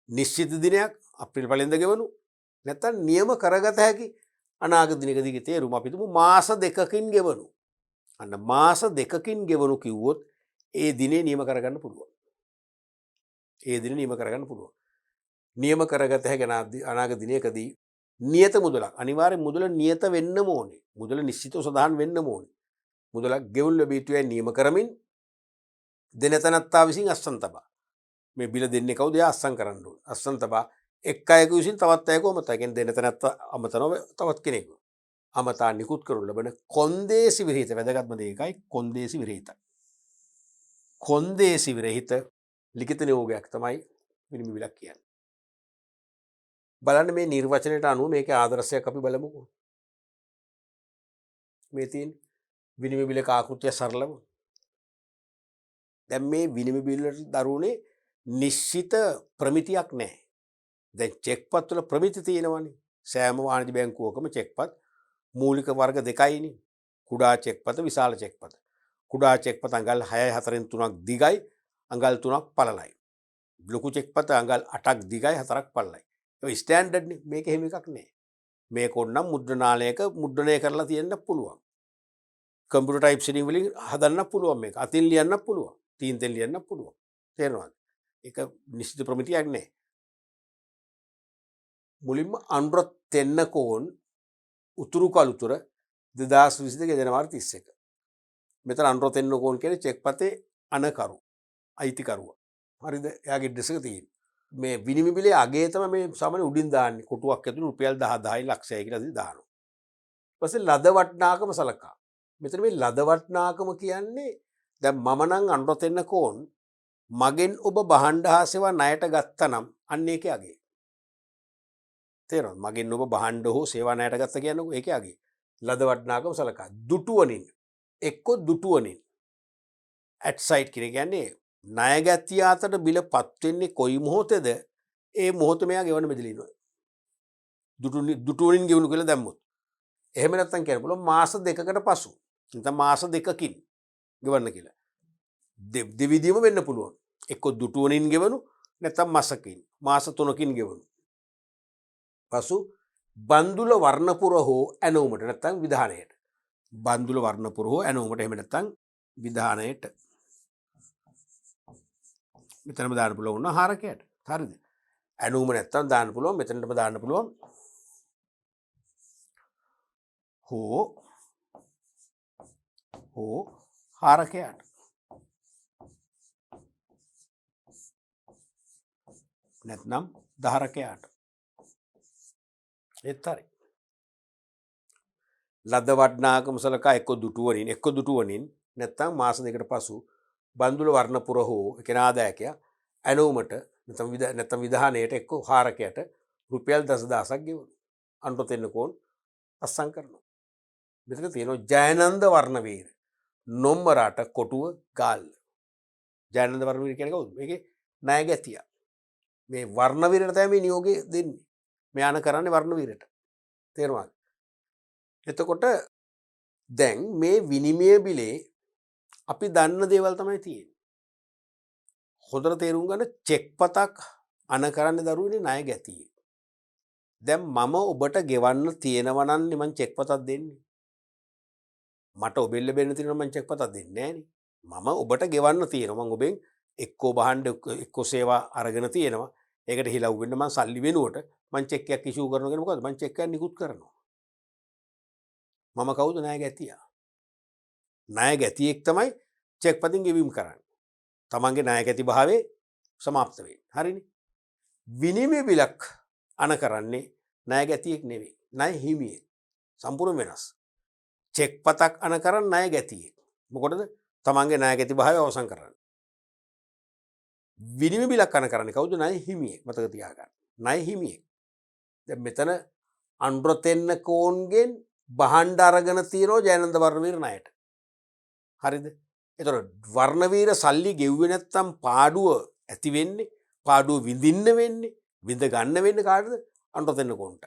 නිශ්චිත දිනයක් අප්‍රේල් පළවෙනිදා ගෙවනු. නැත්නම් නියම කරගත හැකි අනාගත දිනකදී තේරුම අපි තුමු මාස දෙකකින් ගෙවනු. අන්න මාස දෙකකින් ගෙවනු කිව්වොත් ඒ දිනේ නියම කරගන්න පුළුවන්. ඒ දිනේ නියම කරගන්න පුළුවන්. නියම කරගත හැකි අනාගත දිනයකදී නියත මුදලක් අනිවාර්යෙන් මුදල නියත වෙන්නම ඕනේ. මුදල නිශ්චිතව සඳහන් වෙන්නම ඕනේ. මුදලක් ගෙවුම් ලැබිය යුතුයි නියම කරමින් දෙන තැනත්තා විසින් අස්සන් තබා මේ බිල දෙන්නේ කවුද? එයා අස්සන් කරන්න ඕනේ. අස්සන් තබා එක් අයෙකු විසින් තවත් අයෙකු අමතා. කියන්නේ දෙන තැනත්තා අමතනව තවත් කෙනෙකු. අමතා නිකුත් කරනු ලබන කොන්දේසි විරහිත වැදගත්ම දේ එකයි කොන්දේසි විරහිතයි. කොන්දේසි විරහිත ලිඛිත නියෝගයක් තමයි විනිමය බිලක් කියන්නේ. බලන්න මේ නිර්වචනයට අනුව මේකේ ආදර්ශයක් අපි බලමුකෝ. මේ තියෙන විනිමය බිලක ආකෘතිය සරලව. දැන් මේ විනිමය බිල් වලට දරුවනේ නිශ්චිත ප්‍රමිතියක් නැහැ. දැන් චෙක්පත් වල ප්‍රමිති තියෙනවනේ. සෑම වාණිජ බැංකුවකම චෙක්පත් මූලික වර්ග දෙකයිනේ. කුඩා චෙක්පත විශාල චෙක්පත. කුඩා චෙක්පත අඟල් 6.4 දිගයි අඟල් 3ක් පළලයි. ලොකු චෙක්පත අඟල් 8ක් දිගයි 4ක් පළලයි. ඒ ස්ටෑන්ඩඩ් නේ. මේක එහෙම එකක් නෑ. මේක ඕනනම් මුද්‍රණාලයක මුද්‍රණය කරලා තියෙන්න පුළුවන්. කම්පියුටර් ටයිප් සෙටින් වලින් හදන්න පුළුවන් මේක. අතින් ලියන්න පුළුවන්. තීන්තෙන් ලියන්න පුළුවන්. තේරෙනවද? ඒක නිශ්චිත ප්‍රමිතියක් නෑ. මුලින්ම අනුරත් තෙන්නකෝන් උතුරු කළුතර 2022 ජනවාරි 31. මෙතන අනුරත් තෙන්නකෝන් කියන්නේ චෙක්පතේ අනකරු අයිතිකරුවා. හරිද? එයාගේ ඇඩ්‍රස් එක තියෙන්නේ. මේ විනිමය බිලේ අගේ තමයි මේ සාමාන්‍ය උඩින් දාන්නේ. කොටුවක් ඇතුළේ රුපියල් 10,000යි ලක්ෂයයි කියලා දානවා. ඊට පස්සේ ලද වටිනාකම සලකා. මෙතන මේ ලද වටිනාකම කියන්නේ දැන් මම නම් අනුරත් තෙන්නකෝන් මගෙන් ඔබ භාණ්ඩ හා සේවා ණයට ගත්තනම් අන්න ඒකේ අගේ. තේරෙනවද? මගෙන් ඔබ භාණ්ඩ හෝ සේවා ණයට ගත්ත කියන්නකෝ ඒකේ අගේ. ලද වටිනාකම සලකා. දුටුවනින් එක්ක දුටුවනින් at site කියන්නේ ණය ගැතිය අතර බිල පත් වෙන්නේ කොයි මොහොතේද? ඒ මොහොත මෙයා ගෙවන්න බෙදලා ඉනවා. දුටුවනින් ගෙවනු කියලා දැම්මොත්. එහෙම නැත්නම් කියන්න පුළුවන් මාස දෙකකට පසු. නැත්නම් මාස දෙකකින් ගෙවන්න කියලා. දෙවිදියම වෙන්න පුළුවන්. එක්ක දුටුවනින් ගෙවනු නැත්නම් මාසකින්. මාස 3කින් ගෙවනු. පසු බන්දුල වර්ණපුර හෝ ඇනවුමට නැත්නම් විධානයට. බන්දුල වර්ණපුර හෝ ඇනවුමට එහෙම නැත්නම් විධානයට. මෙතනම දාන්න පුළුවන් වුණා හාරකයට. හරිද? ඇනවුම නැත්නම් දාන්න පුළුවන් මෙතනටම දාන්න පුළුවන්. හෝ හාරකයට. නැත්නම් ධාරකයට. ඒත් හරි. ලද වටිනාකම සලකා එක්ක දුටුවනින් නැත්නම් මාස දෙකකට පසු බන්දුල වර්ණපුර හෝ කියන ආදායකයා ඇනවුමට නැත්නම් විධානයට එක්ක හාරකයට රුපියල් 10,000ක් ගෙවනවා. අනුරත් තෙන්නකෝන් අස්සම් කරනවා. මෙතන තියෙනවා ජයනන්ද වර්ණවීර නොම්බරාට කොටුව ගාල්ල. ජයනන්ද වර්ණවීර කියන්නේ කවුද? මේකේ ණය ගැතියා. මේ වර්ණවීරට තමයි මේ නියෝගය දෙන්නේ. මෙයාන කරන්නේ වර්ණවීරට. තේරුණාද? එතකොට දැන් මේ විනිමය බිලේ අපි දන්න දේවල් තමයි තියෙන්නේ. හොඳට තේරුම් ගන්න චෙක්පතක් අන කරන්නේ දරුවනේ ණය ගැතියි. දැන් මම ඔබට ගෙවන්න තියෙනවා නම් මම චෙක්පතක් දෙන්නේ. මට ඔබෙන් ලැබෙන්න තියෙනවා මම චෙක්පතක් දෙන්නේ නෑනේ. මම ඔබට ගෙවන්න තියෙනවා. මම ඔබෙන් එක්කෝ බහන්ඩ එක්කො සේවා අරගෙන තියෙනවා ඒකට හිලව්වෙන්න මං සල්ලි වෙනුවට මං චෙක් එකක් ඉෂුව කරනගෙන මොකද මං චෙක් එකක් නිකුත් කරනවා මම කවුද ණය ගැතියා ණය ගැතියෙක් තමයි චෙක් පතින් ගෙවීම කරන්නේ තමන්ගේ ණය ගැති භාවයේ සමාප්ත වෙන්නේ හරිනේ විනිමය බිලක් අන කරන්නේ ණය ගැතියෙක් නෙවෙයි ණය හිමියෙක් සම්පූර්ණ වෙනස් චෙක් පතක් අන කරන්නේ ණය ගැතියෙක් මොකටද තමන්ගේ ණය ගැති භාවය අවසන් කරන්න විනිමය බිලක් අන කරන්නේ කවුද ණය හිමියෙක් මතක තියාගන්න ණය හිමියෙක් දැන් මෙතන අනුරතෙන්න කෝන්ගෙන් බහන්ඩ අරගෙන තියෙනවා ජයනන්ද වර්ණවීර ණයට හරිද එතකොට වර්ණවීර සල්ලි ගෙව්වේ නැත්තම් පාඩුව ඇති වෙන්නේ පාඩුව විඳින්න වෙන්නේ විඳ ගන්න වෙන්නේ කාටද අනුරතෙන්න කෝන්ට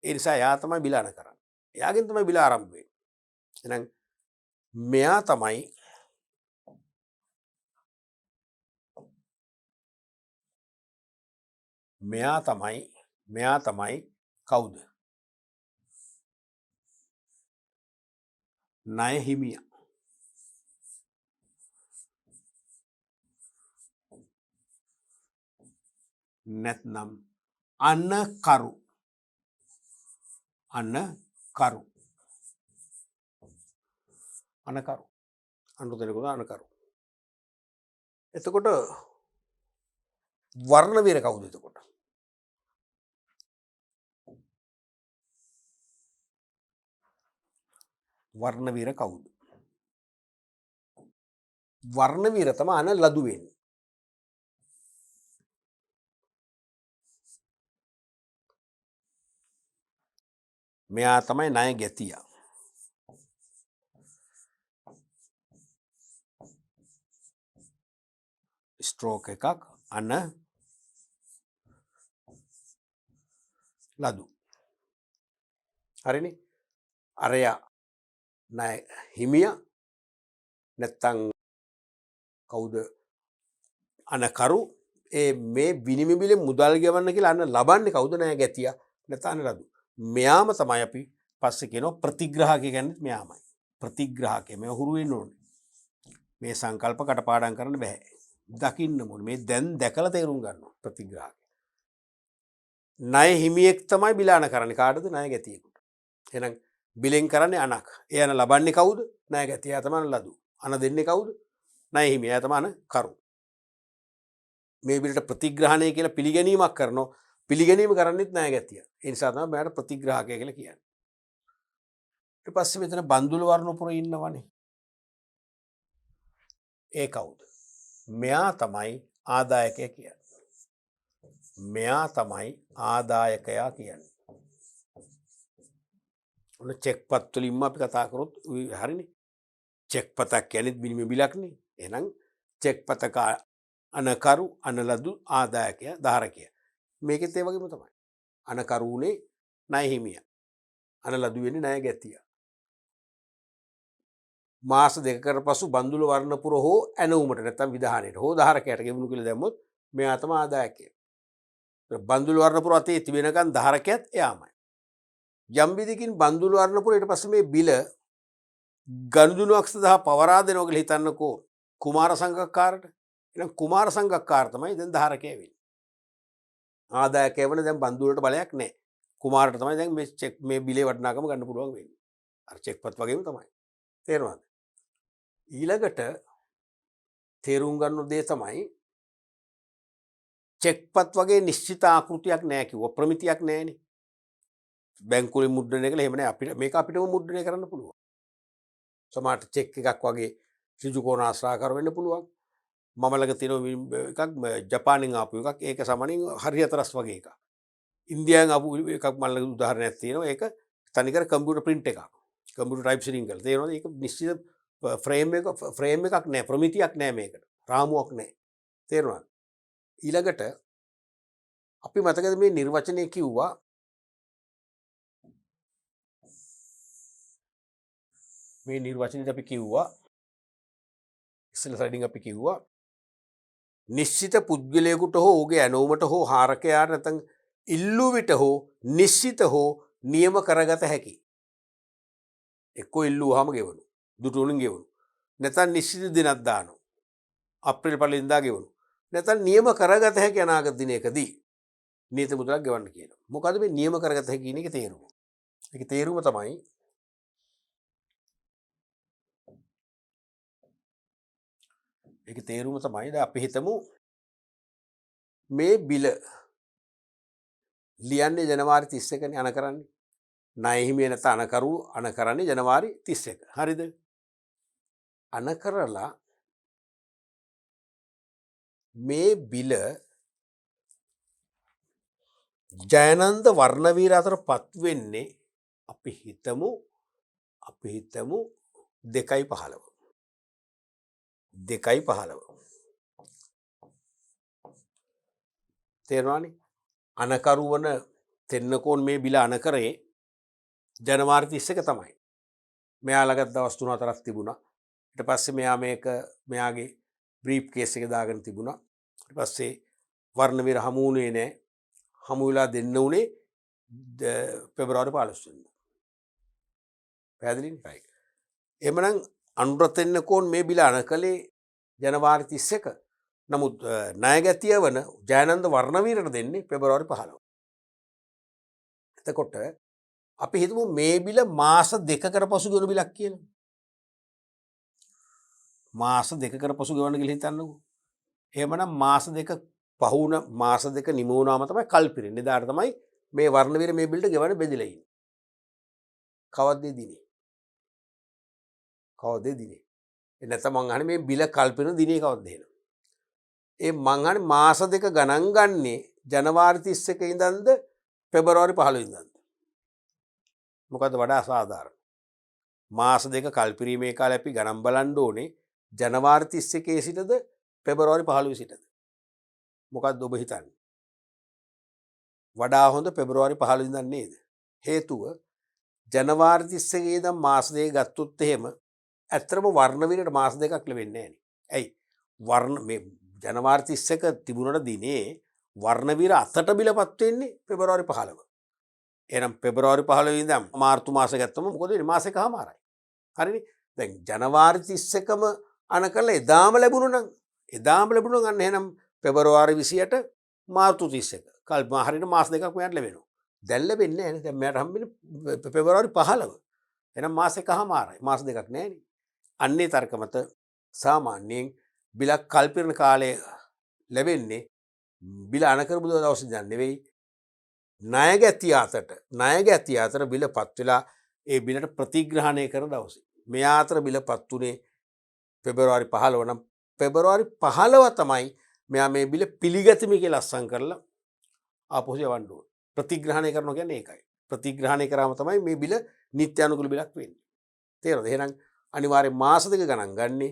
ඒ නිසා එයා තමයි බිල අන කරන්නේ එයාගෙන් තමයි බිල ආරම්භ වෙන්නේ එහෙනම් මෙයා තමයි කවුද ණය හිමියා නැත්නම් අනකරු අනුරතෙන්නකෝන් අනකරු එතකොට වර්ණවීර කවුද එතකොට වර්ණවීර කවුද වර්ණවීර තමයි අන ලදු වෙන්නේ මෙයා තමයි ණය ගැතියා ස්ට්‍රෝක් එකක් අන ලදු හරිනේ අරයා ණය හිමියා නැත්තං කවුද අනකරු ඒ මේ විනිමය බිලේ මුදල් ගෙවන්න කියලා අන්න ලබන්නේ කවුද ණය ගැතියා නැත්නම් අන ලදු මෙයාම තමයි අපි පස්සේ කියනවා ප්‍රතිග්‍රාහකය කියන්නේ මෙයාමයි ප්‍රතිග්‍රාහකය මේ හුරු වෙන්න ඕනේ මේ සංකල්ප කටපාඩම් කරන්න බෑ දකින්න ඕනේ මේ දැන් දැකලා තේරුම් ගන්න ඕනේ ප්‍රතිග්‍රාහකය ණය හිමියෙක් තමයි බිල අන කරන්නේ කාටද ණය ගැතියෙකුට එහෙනම් බිලෙන් කරන්නේ අනක් ඒ අන ලබන්නේ කවුද ණය ගැතියා තමයි ලදු අන දෙන්නේ කවුද ණය හිමියා තමයි අන කරු මේ බිලට ප්‍රතිග්‍රහණය කියලා පිළිගැනීමක් කරනවා පිළිගැනීම කරන්නෙත් ණය ගැතියා ඒ නිසා තමයි මෙයාට ප්‍රතිග්‍රාහකය කියලා කියන්නේ ඊට පස්සේ මෙතන බන්දුල වර්ණපුර ඉන්නවනේ ඒ කවුද මෙයා තමයි ආදායකයා කියන්නේ මෙයා තමයි ආදායකයා කියන්නේ ඔන්න චෙක් පත් වලින්ම අපි කතා කරොත් හරිනේ චෙක් පතක් කියන්නේ විනිමය බිලක්නේ එහෙනම් චෙක් පතක අනකරු අනලදු ආදායකයා ධාරකයා මේකෙත් ඒ වගේම තමයි අනකරු උනේ ණය හිමියා අනලදු වෙන්නේ ණය ගැතියා මාස දෙකකට පසු බන්දුල වර්ණපුර හෝ ඇනවුමට නැත්තම් විධානයට හෝ ධාරකයට ගෙවුණු කියලා දැම්මොත් මෙයා තමයි ආදායකයා බන්දුල වර්ණපුර අතේ තිබෙනකන් ධාරකයාත් එයාමයි යම් විදිහකින් බන්දුල වර්ණපුර ඊට පස්සේ මේ බිල ගනුදෙනුවක් සඳහා පවරා දෙනවා කියලා හිතන්නකෝ කුමාර සංඝක්කාරට එහෙනම් කුමාර සංඝක්කාර තමයි දැන් ධාරකයා වෙන්නේ ආදායකයා වෙන දැන් බන්දුලට බලයක් නැහැ කුමාරට තමයි දැන් මේ චෙක් මේ බිලේ වටිනාකම ගන්න පුළුවන් වෙන්නේ අර චෙක් පත් වගේම තමයි තේරුණාද ඊළඟට තේරුම් ගන්න දේ තමයි චෙක් පත් වගේ නිශ්චිත ආකෘතියක් නැහැ කිව්ව ප්‍රමිතියක් නැහැනේ බැංකුවේ මුද්‍රණය කළා එහෙම නැහැ අපිට මේක අපිටම මුද්‍රණය කරන්න පුළුවන් සමහරට චෙක් එකක් වගේ ඍජු කෝණාශ්‍රාකාර වෙන්න පුළුවන් මම ළඟ තියෙන එකක් ජපානයෙන් ආපු එකක් ඒක සමනින් හරියතරස් වගේ එකක් ඉන්දියාවෙන් ආපු එකක් මම ළඟ උදාහරණයක් තියෙනවා ඒක තනිකර කම්පියුටර් ප්‍රින්ට් එකක් කම්පියුටර් ටයිප් සෙටින් කරලා තේරෙනවද ඒක නිශ්චිත ෆ්‍රේම් එකක් නැහැ ප්‍රමිතියක් නැහැ මේකට රාමුවක් නැහැ තේරුණාද ඊළඟට අපි මතකද මේ නිර්වචනය කිව්වා මේ නිර්වචනයේදී අපි කිව්වා ඉස්සෙල්ලා ස්ලයිඩින් අපි කිව්වා නිශ්චිත පුද්ගලයෙකුට හෝ ඔහුගේ ඇනෝමට හෝ හාරකයාට නැත්නම් ඉල්ලු විට හෝ නිශ්චිත හෝ නියම කරගත හැකි එක්කෝ ඉල්ලුවාම ගෙවනු දුටු වලින් ගෙවනු නැත්නම් නිශ්චිත දිනක් දානවා අප්‍රේල් පළවෙනිදා ගෙවනු නැත්නම් නියම කරගත හැකි අනාගත දිනයකදී නියත මුදලක් ගෙවන්න කියනවා. මොකද මේ නියම කරගත හැකි කියන එකේ තේරුම? ඒකේ තේරුම තමයි දැන් අපි හිතමු මේ බිල ලියන්නේ ජනවාරි 31 නේ අණ කරන්නේ. ණය හිමිය නැත අණකරු අණ කරන්නේ ජනවාරි 31. හරිද? අණ කරලා මේ බිල ජයනන්ද වර්ණවීර අතර පත් වෙන්නේ අපි හිතමු 2.15. 2.15. තේරුණානේ? අණකරු වන තෙන්නකෝන් මේ බිල අණ කරේ ජනවාරි 31 තමයි. මෙයා ළඟ දවස් 3-4ක් තිබුණා. ඊට පස්සේ මෙයාගේ බ්‍රීෆ් කේස් එක දාගෙන තිබුණා. ඊට පස්සේ වර්ණවීර හමු වුණේ නැහැ. හමු වෙලා දෙන්න උනේ පෙබරවාරි 15 වෙනිදා. පැහැදිලිනේ? right. එhmenan අනුර තෙන්නකෝන් මේ බිල අණ කළේ ජනවාරි 31. නමුත් ණයගැතිය වන ජයනන්ද වර්ණවීරට දෙන්නේ පෙබරවාරි 15. එතකොට අපි හිතමු මේ බිල මාස 2කට පසු ගෙවන බිලක් කියලා. මාස 2කට පසු ගෙවන්න කියලා හිතන්නකෝ. එහෙමනම් මාස 2 පහුණ මාස 2 නිම වුණාම තමයි කල් පිරෙන්නේ. එදාට තමයි මේ වර්ණවීර මේ බිල්ට ගෙවන්න බෙදලා ඉන්නේ. කවද්ද දිනේ? කවද්ද දිනේ? නැත්නම් මං අහන්නේ මේ බිල කල් පිරෙන දිනේ කවද්ද එහෙනම්? ඒ මං අහන්නේ මාස 2 ගණන් ගන්නේ ජනවාරි 31 ඉඳන්ද පෙබරවාරි 15 ඉඳන්ද? මොකද වඩා සාධාරණ? මාස 2 කල්පිරීමේ කාලේ අපි ගණන් බලන්න ඕනේ ජනවාරි 31 සිටද පෙබරවාරි 15 සිටද? මොකක්ද ඔබ හිතන්නේ? වඩා හොඳ පෙබරවාරි 15 ඉඳන් නේද? හේතුව ජනවාරි 31 ඉඳන් මාස 2 ගත්තොත් එහෙම ඇත්තටම වර්ණවීරයට මාස 2ක් ලැබෙන්නේ නැහැ නේ. ඇයි? මේ ජනවාරි 31 තිබුණට දිනේ වර්ණවීර අතට බිලපත් වෙන්නේ පෙබරවාරි 15. එහෙනම් පෙබරවාරි 15 ඉඳන් මාර්තු මාසෙ ගත්තම මොකද වෙන්නේ? මාසෙකමාරයි. හරිනේ? දැන් ජනවාරි 31ම අණ කරලා එදාම ලැබුණා නම් අන්න එහෙනම් පෙබරවාරි 28 මාර්තු 31 කල් හරියට මාස දෙකක් මෙයාට ලැබෙනවා. දැන් ලැබෙන්නේ නැහැ නේ. දැන් මෙයාට හම්බෙන්නේ පෙබරවාරි 15. එහෙනම් මාසෙකමාරයි. මාස දෙකක් නැහැ නේ. අන්නේ තර්ක මත සාමාන්‍යයෙන් බිලක් කල්පිරන කාලය ලැබෙන්නේ බිල අණ කරපු දවස් ඉඳන් නෙවෙයි. ණයගැතිය අතර බිලපත් වෙලා ඒ බිලට ප්‍රතිග්‍රහණය කරන දවසේ. මෙයා අතර බිලපත් උනේ පෙබරවාරි 15 නම් පෙබරවාරි 15 තමයි මෙයා මේ බිල පිළිගතිමි කියලා අස්සම් කරලා ආපහු යවන්න ඕනේ. ප්‍රතිග්‍රහණය කරනවා කියන්නේ ඒකයි. ප්‍රතිග්‍රහණය කරාම තමයි මේ බිල නිත්‍යානුකූල බිලක් වෙන්නේ. තේරෙනවද? එහෙනම් අනිවාර්යෙන් මාස දෙක ගණන් ගන්නේ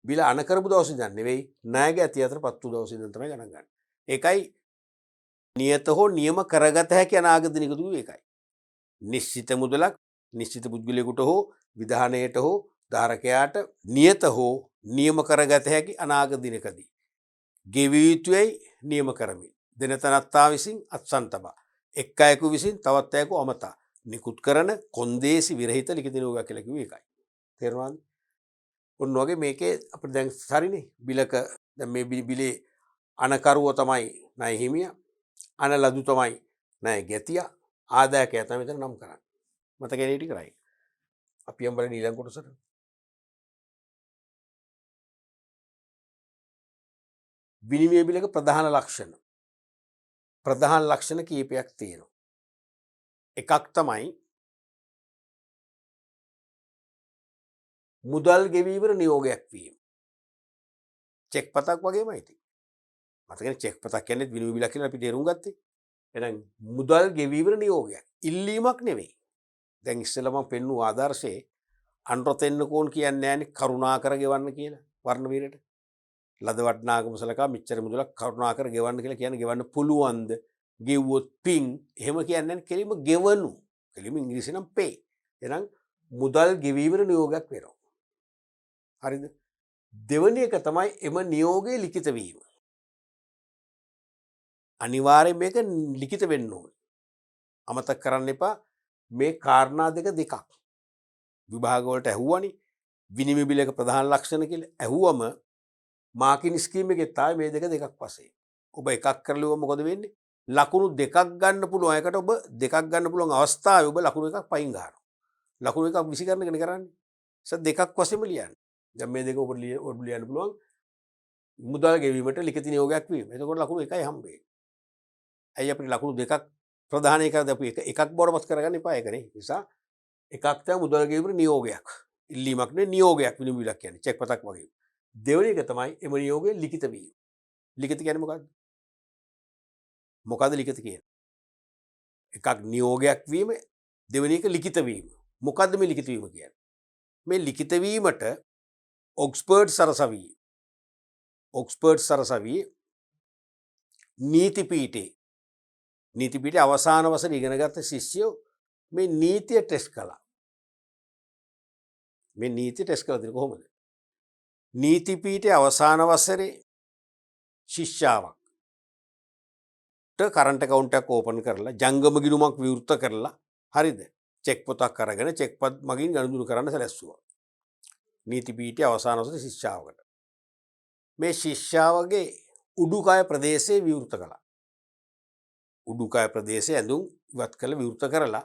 බිල අණ කරපු දවස් ඉඳන් නෙවෙයි ණයගැතිය අතර පත් වූ දවස් ඉඳන් තමයි ගණන් ගන්නේ. ඒකයි නියත හෝ නියම කරගත හැකි අනාගත දිනක දුවේ ඒකයි. නිශ්චිත මුදලක් නිශ්චිත පුද්ගලයෙකුට හෝ විධානයට හෝ ධාරකයාට නියත හෝ නියම කරගත හැකි අනාගත දිනකදී ගෙවිය යුතුයයි නියම කරමින් දෙන තනත්තා විසින් අත්සන් තබා එක් අයෙකු විසින් තවත් අයෙකු අමතා නිකුත් කරන කොන්දේසි විරහිත ලිඛිත නියෝගයක් කියලා කිව්වේ ඒකයි. තේරුණාද? ඔන්න වගේ මේකේ අපිට දැන් හරිනේ බිලක දැන් මේ බිලේ අණකරුව තමයි ණය හිමියා, අණ ලදු තමයි ණය ගැතියා, ආදායකයා තමයි මෙතන නම් කරන්නේ. මතකයි නේ ටික රයි. අපි යම් බලන්න ඊළඟ කොටසට. විනිමය බිලක ප්‍රධාන ලක්ෂණ කීපයක් තියෙනවා. එකක් තමයි මුදල් ගෙවීමට නියෝගයක් වීම. චෙක් පතක් වගේමයි ඉතින්. මතකනේ චෙක් පතක් කියන්නේ විනිමය බිලක් කියලා අපි තේරුම් ගත්තේ. එහෙනම් මුදල් ගෙවීමට නියෝගයක්. ඉල්ලීමක් නෙවෙයි. දැන් ඉස්සෙල්ලා මම පෙන්නු ආදර්ශයේ අන්තර තෙන්නකෝන් කියන්නේ නැහැනේ කරුණාකර ගෙවන්න කියලා වර්ණවීරයට. ලද වටනාගම සලකා මෙච්චර මුදලක් කරුණාකර ගෙවන්න කියලා කියන්නේ ගෙවන්න පුළුවන්ද? ගෙව්වොත් පින් එහෙම කියන්නේ නැහැ. කෙලින්ම ගෙවනු. කෙලින්ම ඉංග්‍රීසි නම් pay. එහෙනම් මුදල් ගෙවීමට නියෝගයක් වෙනවා. හරිද? දෙවැනි එක තමයි එම නියෝගයේ ලිඛිත වීම. අනිවාර්යයෙන් මේක ලිඛිත වෙන්න ඕනේ. අමතක කරන්න එපා. මේ කාරණා දෙකක්. විභාග වලට ඇහුවනේ විනිමය බිලක ප්‍රධාන ලක්ෂණ කියලා. ඇහුවම මාකින් ස්කීම් එකේ තායි මේ දෙකක් වශයෙන්. ඔබ එකක් කරලුව මොකද වෙන්නේ? ලකුණු දෙකක් ගන්න පුළුවන් එකට ඔබ දෙකක් ගන්න පුළුවන් අවස්ථාවේ ඔබ ලකුණු එකක් පයින් ගන්නවා. ලකුණු එකක් විසිකරන එකනේ කරන්නේ. දෙකක් වශයෙන්ම ලියන්න. දැන් මේ දෙක ඔබට ලියන්න පුළුවන් මුදල් ගෙවීමට ලිඛිත නියෝගයක් වීම. එතකොට ලකුණු එකයි හම්බෙන්නේ. ඇයි අපිට ලකුණු දෙකක් ප්‍රධාන එකක් අපි එකක් බවටපත් කරගන්න එපා ඒකනේ. නිසා එකක් තමයි මුදල් ගෙවීමට නියෝගයක්. ඉල්ලීමක් නේ නියෝගයක් විනිවිදක් කියන්නේ. චෙක් පතක් වගේ. දෙවෙනි එක තමයි එම නියෝගයේ ලිඛිත වීම. ලිඛිත කියන්නේ මොකද්ද? මොකද්ද ලිඛිත කියන්නේ? එකක් නියෝගයක් වීම, දෙවෙනි එක ලිඛිත වීම. මොකද්ද මේ ලිඛිත වීම කියන්නේ? මේ ලිඛිත වීමට ඔක්ස්ෆර්ඩ් සරසවි නීති පීඨේ අවසාන වසරේ ඉගෙනගත්ත ශිෂ්‍යයෝ මේ නීතිය ටෙස්ට් කළා. මේ නීතිය ටෙස්ට් කළා දෙන්නේ කොහොමද? නීති පීඨේ අවසාන වසරේ ශිෂ්‍යාවක් කරන්ට් account එකක් ඕපන් කරලා ජංගම ගිණුමක් විවෘත කරලා හරිද? චෙක් පොතක් අරගෙන චෙක් පත් මගින් ගනුදෙනු කරන්න සැලැස්සුවා. නීති පීඨයේ අවසාන වසරේ ශිෂ්‍යාවකට. මේ ශිෂ්‍යාවගේ උඩුකය ප්‍රදේශයේ විවෘත කළා. උඩුකය ප්‍රදේශයේ ඇඳුම් ඉවත් කරලා විවෘත කරලා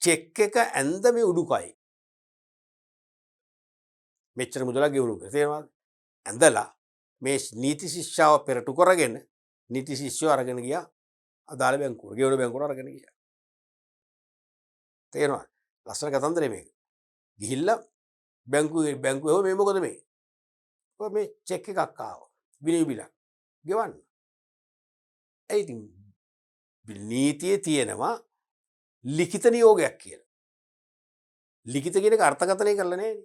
චෙක් එක ඇඳ මේ උඩුකයි. මෙච්චර මුදලක් ගෙවුණු කියලා තේරෙනවද? ඇඳලා මේ නීති ශිෂ්‍යාව පෙරටු කරගෙන නීති ශිෂ්‍යව අරගෙන ගියා අදාළ බැංකුවට. ගෙවන බැංකුවට අරගෙන ගියා. තේරෙනවද? ලස්සන කතන්දරේ මේක. ගිහිල්ලා බැංකුවේ මේ මොකද මේ? මේ චෙක් එකක් ආවා. විනිවිදක්. ගෙවන්න. ඒ ඉතින් නීතියේ තියෙනවා ලිඛිත නියෝගයක් කියලා. ලිඛිත කියන එක අර්ථකථනය කරලා නැහැ.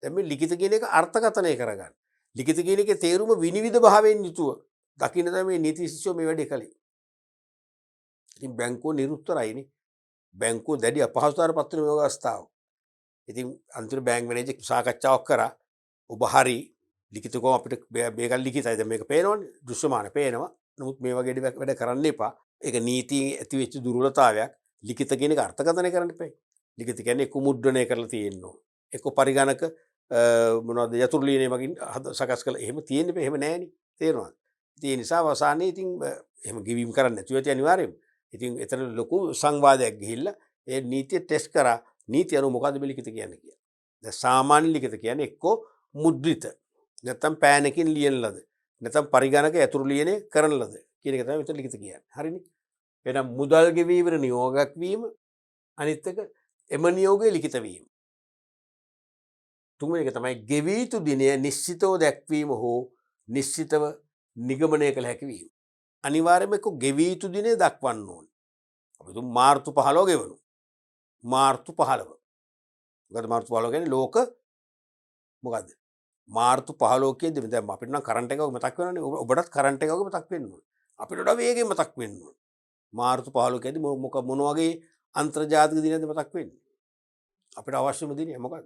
දැන් මේ ලිඛිත කියන එක අර්ථකථනය කරගන්න. ලිඛිත කියන එකේ තේරුම විනිවිද භාවයෙන් යුතුව දකින්න තමයි මේ නීති ශිෂ්‍යෝ මේ වැඩේ කළේ. ඉතින් බැංකුව නිරුත්තරයිනේ. බැංකුව දැඩි අපහසුතාවයට පත් වෙන මේ අවස්ථාව. ඉතින් අන්තිම බැංක් මැනේජර් සාකච්ඡාවක් කරා. ඔබ හරි ලිඛිතකව අපිට මේක ලිඛිතයි. දැන් මේක පේනවනේ. දෘශ්‍යමාන පේනවා. නමුත් මේ වගේ වැඩ කරන්න එපා. ඒක නීතියෙන් ඇති වෙච්ච දුර්වලතාවයක්. ලිඛිත කියන එක අර්ථකථනය කරන්න එපා. ලිඛිත කියන්නේ එක්ක මුද්‍රණය කරලා තියෙන්න ඕන. එක්ක පරිගණක මොනවද යතුරු ලියනේ මගින් සකස් කළා. එහෙම තියෙන්න බෑ. එහෙම නෑනේ. තේරෙනවද? ඉතින් ඒ නිසා අවසානයේ ඉතින් එහෙම ගෙවීම් කරන්න නැතුව ඇති අනිවාර්යයෙන්ම. ඉතින් එතන ලොකු සංවාදයක් ගිහිල්ලා ඒ නීතිය ටෙස්ට් කරා. නීතිය අනුව මොකද්ද මේ ලිඛිත කියන්නේ කියලා. දැන් සාමාන්‍ය ලිඛිත කියන්නේ එක්ක මුද්‍රිත නැත්නම් පෑනකින් ලියන ලද නැත්නම් පරිගණක යතුරු ලියනේ කරන ලද කියන එක තමයි මෙතන ලිඛිත කියන්නේ. හරිනේ. එහෙනම් මුදල් ගෙවීමේ නියෝගයක් වීම අනිත් එක එම නියෝගයේ ලිඛිත වීම. තුන්වෙනි එක තමයි ගෙවී යුතු දිනය නිශ්චිතව දැක්වීම හෝ නිශ්චිතව නිගමනය කළ හැකි වීම. අනිවාර්යයෙන්ම එක්ක ගෙවී යුතු දිනය දක්වන්න ඕනේ. අපි තුන් මාර්තු 15 ගෙවනු. මාර්තු 15. මොකද මාර්තු 15 කියන්නේ ලෝක මොකද්ද? මාර්තු 15 කියද්දි දැන් අපිට නම් කරන්ට් එක මතක් වෙනවනේ. ඔබටත් කරන්ට් එක වගේ මතක් වෙන්න ඕනේ. අපිට වඩා වේගෙන් මතක් වෙන්න ඕනේ. මාර්තු 15 කියද්දි මොන වගේ අන්තර්ජාතික දිනයක්ද මතක් වෙන්නේ? අපිට අවශ්‍යම දිනය මොකද්ද?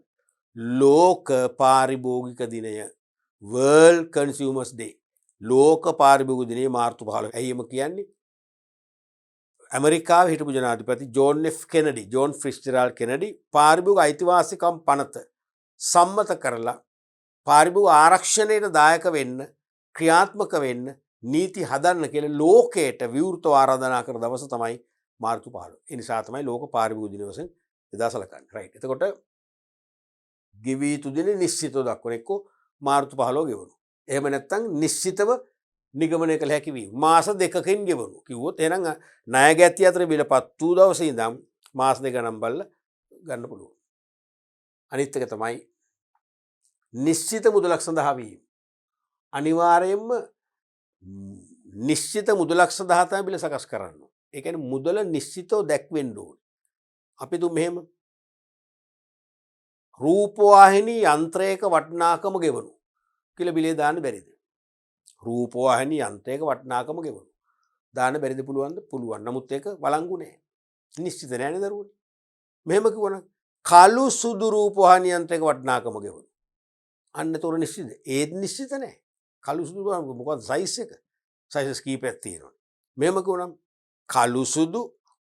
ලෝක පාරිභෝගික දිනය. World Consumers Day. ලෝක පාරිභෝගික දිනය මාර්තු 15. ඇයි එම කියන්නේ? ඇමරිකාවේ හිටපු ජනාධිපති ජෝන් ෆිට්ස්ජෙරල්ඩ් කෙනඩි පාරිභෝගික අයිතිවාසිකම් පනත සම්මත කරලා පාරිභෝගික ආරක්ෂණයට දායක වෙන්න ක්‍රියාත්මක වෙන්න නීති හදන්න කියලා ලෝකයට විවෘතව ආරාධනා කර දවස තමයි මාර්තු 15. ඒ නිසා තමයි ලෝක පාරිභෝගික දින වශයෙන් එදා සැලකන්නේ. රයිට්. එතකොට ගෙවී යුතු දින නිශ්චිතව දක්වන එක්ක මාර්තු 15 ගෙවනු. එහෙම නැත්නම් නිශ්චිතව නිගමනය කළ හැකි වීම. මාස දෙකකින් ගෙවනු. කිව්වොත් එහෙනම් ණය ගැති අතර බිලපත් වූ දවසේ ඉඳන් මාස දෙක නම් බලලා ගන්න පුළුවන්. අනිත් එක තමයි නිශ්චිත මුදලක් සඳහා වීම. අනිවාර්යයෙන්ම නිශ්චිත මුදලක් සඳහා තමයි බිල සකස් කරන්න. ඒ කියන්නේ මුදල නිශ්චිතව දැක්වෙන්න ඕනේ. අපි දුම් මෙහෙම රූපවාහිනී යන්ත්‍රයක වටිනාකම ගෙවනු කියලා බිලේ දාන්න බැරිද? රූපවාහිනී යන්ත්‍රයක වටිනාකම ගෙවනු. දාන්න බැරිද පුළුවන්ද? පුළුවන්. නමුත් ඒක වළංගු නෑ. නිශ්චිත නෑනේ දරුවනේ. මෙහෙම කිව්වනම් කළු සුදු රූපවාහිනී යන්ත්‍රයක වටිනාකම ගෙවනු. අන්න තොර නිශ්චිත. ඒත් නිශ්චිත නෑ. කළු සුදු මොකක්ද සයිස් එක? සයිස් කීපයක් තියෙනවා. මෙහෙම කිව්වනම් කළු සුදු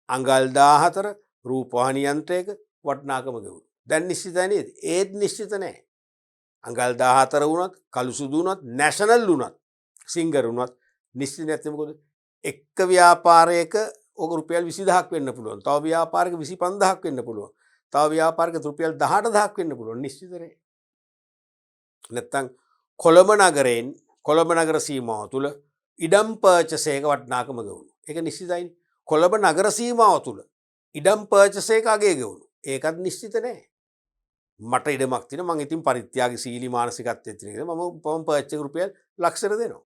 අඟල් 14 රූපවාහිනී යන්ත්‍රයක වටිනාකම ගෙවනු. දැන් නිශ්චිතයි නේද? ඒත් නිශ්චිත නෑ. අඟල් 14 වුණත් කළු සුදු වුණත් නැෂනල් වුණත් සිංගර් වුණත් නිශ්චිත නැත්නම් මොකද එක්ක ව්‍යාපාරයක ඕක රුපියල් 20000ක් වෙන්න පුළුවන්. තව ව්‍යාපාරයක 25000ක් වෙන්න පුළුවන්. තව ව්‍යාපාරයක රුපියල් 18000ක් වෙන්න පුළුවන් නිශ්චිත නැහැ. නැත්තම් කොළඹ නගරයෙන් කොළඹ නගර සීමාව තුළ ඉඩම් පර්චස් එක වටිනාකම ගෙවුණු. ඒක නිශ්චිතයි. කොළඹ නගර සීමාව තුළ ඉඩම් පර්චස් එක අගේ ගෙවුණු. ඒකත් නිශ්චිත නැහැ. මට ඉඩමක් තියෙන මං ඉතින් පරිත්‍යාගශීලී මානසිකත්වයේ තියෙන මම පර්චස් එක රුපියල් ලක්ෂර දෙනවා.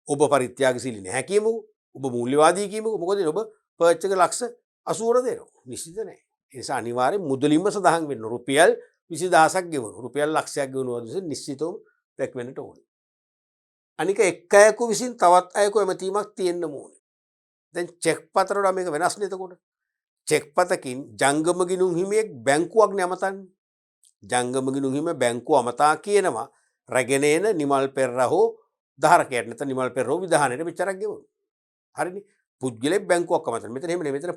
ඔබ පරිත්‍යාගශීලී නැහැ කියමුකෝ. ඔබ මූල්‍යවාදී කියමුකෝ. මොකද ඔබ පර්චස් එක ලක්ෂ 80 දෙනවා. නිශ්චිත නැහැ. ඒ නිසා අනිවාර්යෙන් මුදලින්ම සඳහන් වෙන්න රුපියල් 20000ක් ගෙවනවා. රුපියල් ලක්ෂයක් ගෙවනවා නිශ්චිතව දැක්වෙන්නට ඕනේ. අනික එක් අයෙකු විසින් තවත් අයෙකු ඇමතීමක් තියෙන්න ඕනේ. දැන් චෙක් පතර වල මේක වෙනස් නේ එතකොට. චෙක් පතකින් ජංගම ගිණුම් හිමියෙක් බැංකුවක් නමතන්නේ. ජංගම ගිණුම් හිමිය බැංකුව අමතා කියනවා රැගෙන එන නිමල් පෙරේරා හෝ ධාරකයාට නැත්නම් නිමල් පෙරේරා විධානයට මෙච්චරක් ගෙවනවා. හරිනේ. පුද්ගලෙක් බැංකුවක් අමතන. මෙතන එහෙම නෙමෙයි. මෙතන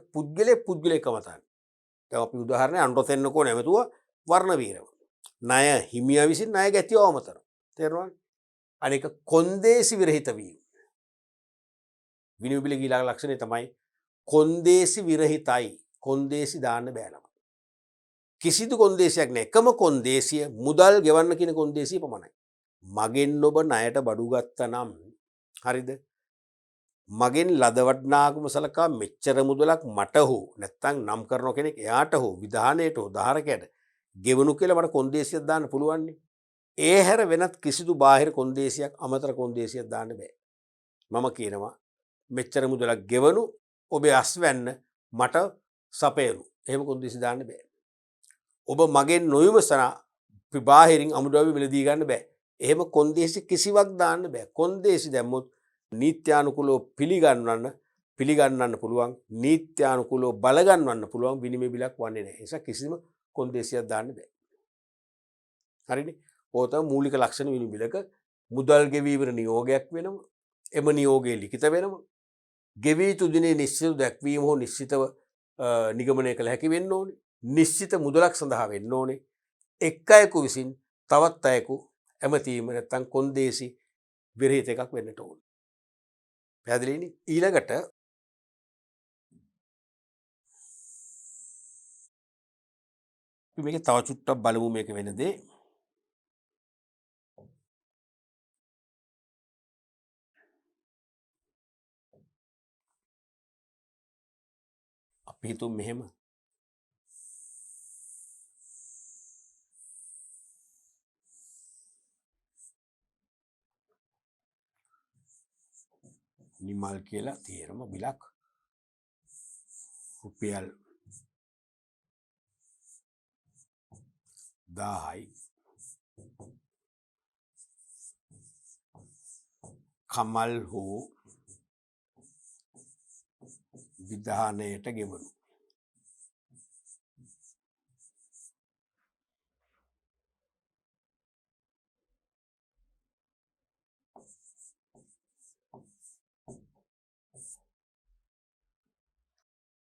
පුද්ගලෙක් අමතන. දැන් අපි උදාහරණයක් අනුරත එන්නකෝ නැමතුව වර්ණවීරව. ණය හිමියා විසින් ණය ගැතිව අමතන. තේරුණාද? අනික කොන්දේසි විරහිත වීම. විනිවිද ගිලා ලක්ෂණය තමයි කොන්දේසි විරහිතයි. කොන්දේසි දාන්න බෑ නම. කිසිදු කොන්දේසියක් නැහැ. එකම කොන්දේසිය මුදල් ගෙවන්න කියන කොන්දේසිය පමණයි. මගෙන් ඔබ ණයට බඩු ගත්තා නම් හරිද? මගෙන් ලද වටිනාකම සලකා මෙච්චර මුදලක් මට හෝ නැත්තම් නම් කරන කෙනෙක් එයාට හෝ විධානයට හෝ ධාරකයට ගෙවනු කියලා මට කොන්දේසියක් දාන්න පුළුවන් නේ. ඒ හැර වෙනත් කිසිදු බාහිර කොන්දේසියක් අමතර කොන්දේසියක් දාන්න බෑ. මම කියනවා මෙච්චර මුදලක් ගෙවනු ඔබේ අස්වැන්න මට සපයනු. එහෙම කොන්දේසි දාන්න බෑ. ඔබ මගෙන් නොවිමසන බාහිරින් අමුද්‍රව්‍ය මිලදී ගන්න බෑ. එහෙම කොන්දේසි කිසිවක් දාන්න බෑ. කොන්දේසි දැම්මොත් නීත්‍යානුකූලව පිළිගන්නන්න පුළුවන්. නීත්‍යානුකූලව බලගන්වන්න පුළුවන් විනිමය බිලක් වන්නේ නැහැ. ඒ නිසා කිසිම කොන්දේසියක් දාන්න බෑ. හරිනේ. ඕක තමයි මූලික ලක්ෂණ විනිමය බිලක. මුදල් ගෙවීමේ නියෝගයක් වෙනවා. එම නියෝගයේ ලිඛිත වෙනවා. ගෙවී යුතු දිනේ නිශ්චිත දැක්වීම හෝ නිශ්චිතව නිගමනය කළ හැකි වෙන්න ඕනේ. නිශ්චිත මුදලක් සඳහා වෙන්න ඕනේ. එක් අයෙකු විසින් තවත් අයෙකු ඇමතීම නැත්තම් කොන්දේසි විරහිත එකක් වෙන්නට ඕනේ. පැහැදිලිනේ? ඊළඟට මේක තව චුට්ටක් බලමු මේක වෙන දේ. අපි හිතමු මෙහෙම. නිමල් කියලා තියෙනම බිලක් රුපියල් 1000යි කමල් හෝ විධානයට ගෙවනු.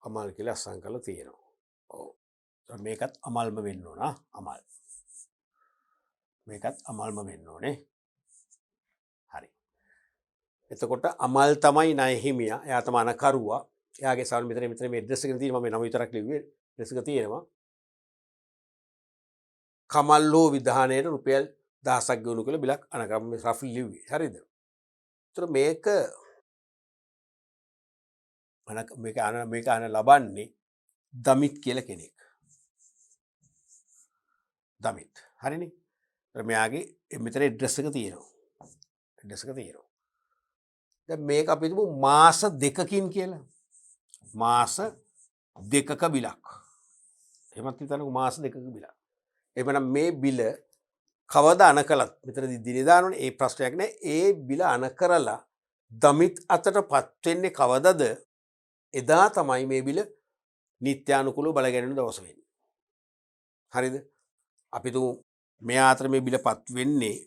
අමල් කියලා අස්සම් කරලා තියෙනවා. ඔව්. මේකත් අමල්ම වෙන්න ඕන. අමල්. මේකත් අමල්ම වෙන්න ඕනේ. හරි. එතකොට අමල් තමයි ණය හිමියා. එයා තමයි අනකරුවා. එයාගේ සාල් මෙතන මේ ඇඩ්‍රස් එක තියෙනවා. මම නම විතරක් ලිව්වේ. ඇඩ්‍රස් එක තියෙනවා. කමල් හෝ විධානයට රුපියල් 1000ක් ගෙවනු කියලා බිලක් අනකම් මේ රෆ්ලි ලිව්වේ. හරිද? ඒතර මේක අන ලබන්නේ දමිත් කියලා කෙනෙක්. දමිත්. හරිනේ? මෙයාගේ මෙතන ඇඩ්‍රස් එක තියෙනවා. ඇඩ්‍රස් එක තියෙනවා. දැන් මේක අපි හිතමු මාස 2කින් කියලා. මාස 2ක බිලක්. එහෙමත් හිතන්නකෝ මාස 2ක බිලක්. එhmenan මේ බිල කවදා අන කළත් මෙතනදී දිනේ දානවනේ. ඒ ප්‍රශ්නයක් නෑ. ඒ බිල අන කරලා දමිත් අතටපත් වෙන්නේ කවදද? එදා තමයි මේ බිල නිත්‍යානුකූලව බලගැනෙන දවස වෙන්නේ. හරිද? අපි තුමු මෙයා අතර මේ බිල පත් වෙන්නේ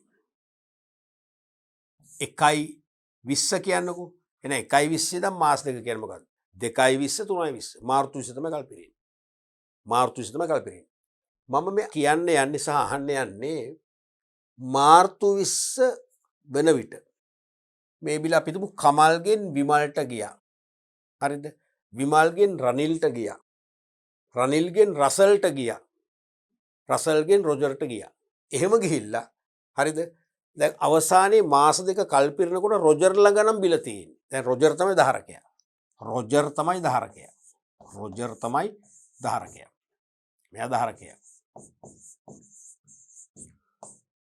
1/20 කියන්නකෝ. එහෙනම් 1/20 ඉඳන් මාස 2 කියන්නේ මොකක්ද? 2/20 3/20 මාර්තු 20 තමයි කල්පිරෙන්නේ. මාර්තු 20 තමයි කල්පිරෙන්නේ. මම මේ කියන්න යන්නේ සහ අහන්න යන්නේ මාර්තු 20 වෙන විට මේ බිල අපි හිතමු කමල්ගෙන් විමල්ට ගියා. හරිද? විමල්ගෙන් රනිල්ට ගියා. රනිල්ගෙන් රසල්ට ගියා. රසල්ගෙන් රොජර්ට ගියා. එහෙම ගිහිල්ලා හරිද? දැන් අවසානයේ මාස දෙක කල් පිරෙනකොට රොජර් ළඟ නම් බිල තියෙන්නේ. දැන් රොජර් තමයි ධාරකයා. රොජර් තමයි ධාරකයා. රොජර් තමයි ධාරකයා. මෙයා ධාරකයා.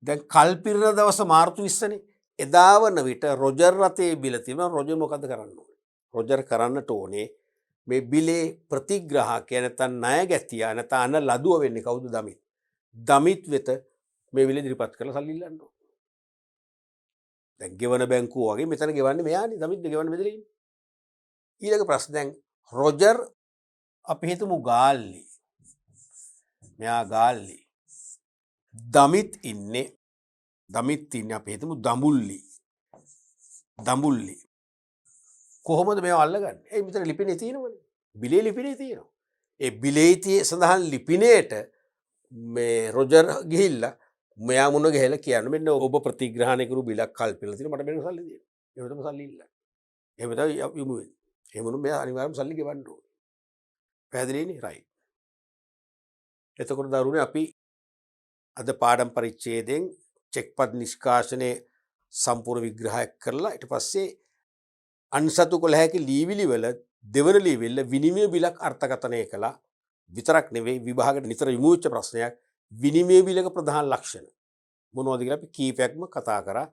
දැන් කල් පිරෙන දවස මාර්තු 20 නේ. එදා වන විට රොජර් රතේ බිල තියෙනවා. රොජර් මොකද කරන්න ඕනේ? රොජර් කරන්නට ඕනේ මේ බිලේ ප්‍රතිග්‍රාහකයා නැත්නම් ණය ගැතියා නැත්නම් අන ලදුව වෙන්නේ කවුද? දමිත්. දමිත් වෙත මේ බිල ඉදිරිපත් කරලා සල්ලි ඉල්ලන්න ඕනේ. දැන් ගෙවන බැංකුව වගේ මෙතන ගෙවන්නේ මෙයානේ. දමිත් ගෙවන්න බෙදලා ඉන්නේ. ඊළඟ ප්‍රශ්න දැන් රොජර් අපි හිතමු ගාල්ලි. මෙයා ගාල්ලි. දමිත් ඉන්නේ අපි හිතමු දඹුල්ලි. කොහොමද මේව අල්ලගන්නේ? ඒ මෙතන ලිපිනේ තියෙනවනේ. බිලේ ලිපිනේ තියෙනවා. ඒ බිලේ සඳහන් ලිපිනේට මේ රොජර් ගිහිල්ලා මෙයා මුණ ගැහලා කියන්න මෙන්න ඔබ ප්‍රතිග්‍රහණය කරු බිලක් කල්පිලා තියෙනවා මට මෙන්න සල්ලි දෙන්න. එහෙම තමයි සල්ලි ඉල්ලන්නේ. එහෙම තමයි යමු වෙන්නේ. එහෙම වුණොත් මෙයා අනිවාර්යයෙන්ම සල්ලි ගෙවන්න ඕනේ. පැහැදිලිනේ? රයිට්. එතකොට දරුවනේ අපි අද පාඩම් පරිච්ඡේදයෙන් චෙක්පත් නිෂ්කාශනයේ සම්පූර්ණ විග්‍රහයක් කරලා ඊට පස්සේ අන්සතු කළ හැකි ලීවිලි වල දෙවන ලීවිල්ල විනිමය බිලක් අර්ථකථනය කළා විතරක් නෙවෙයි විභාගයට නිතර යොමු වෙච්ච ප්‍රශ්නයක් විනිමය බිලක ප්‍රධාන ලක්ෂණ මොනවද කියලා අපි කීපයක්ම කතා කරා.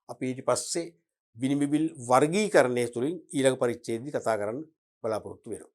අපි ඊට පස්සේ විනිමය බිල් වර්ගීකරණය තුළින් ඊළඟ පරිච්ඡේදයේ කතා කරන්න බලාපොරොත්තු වෙනවා.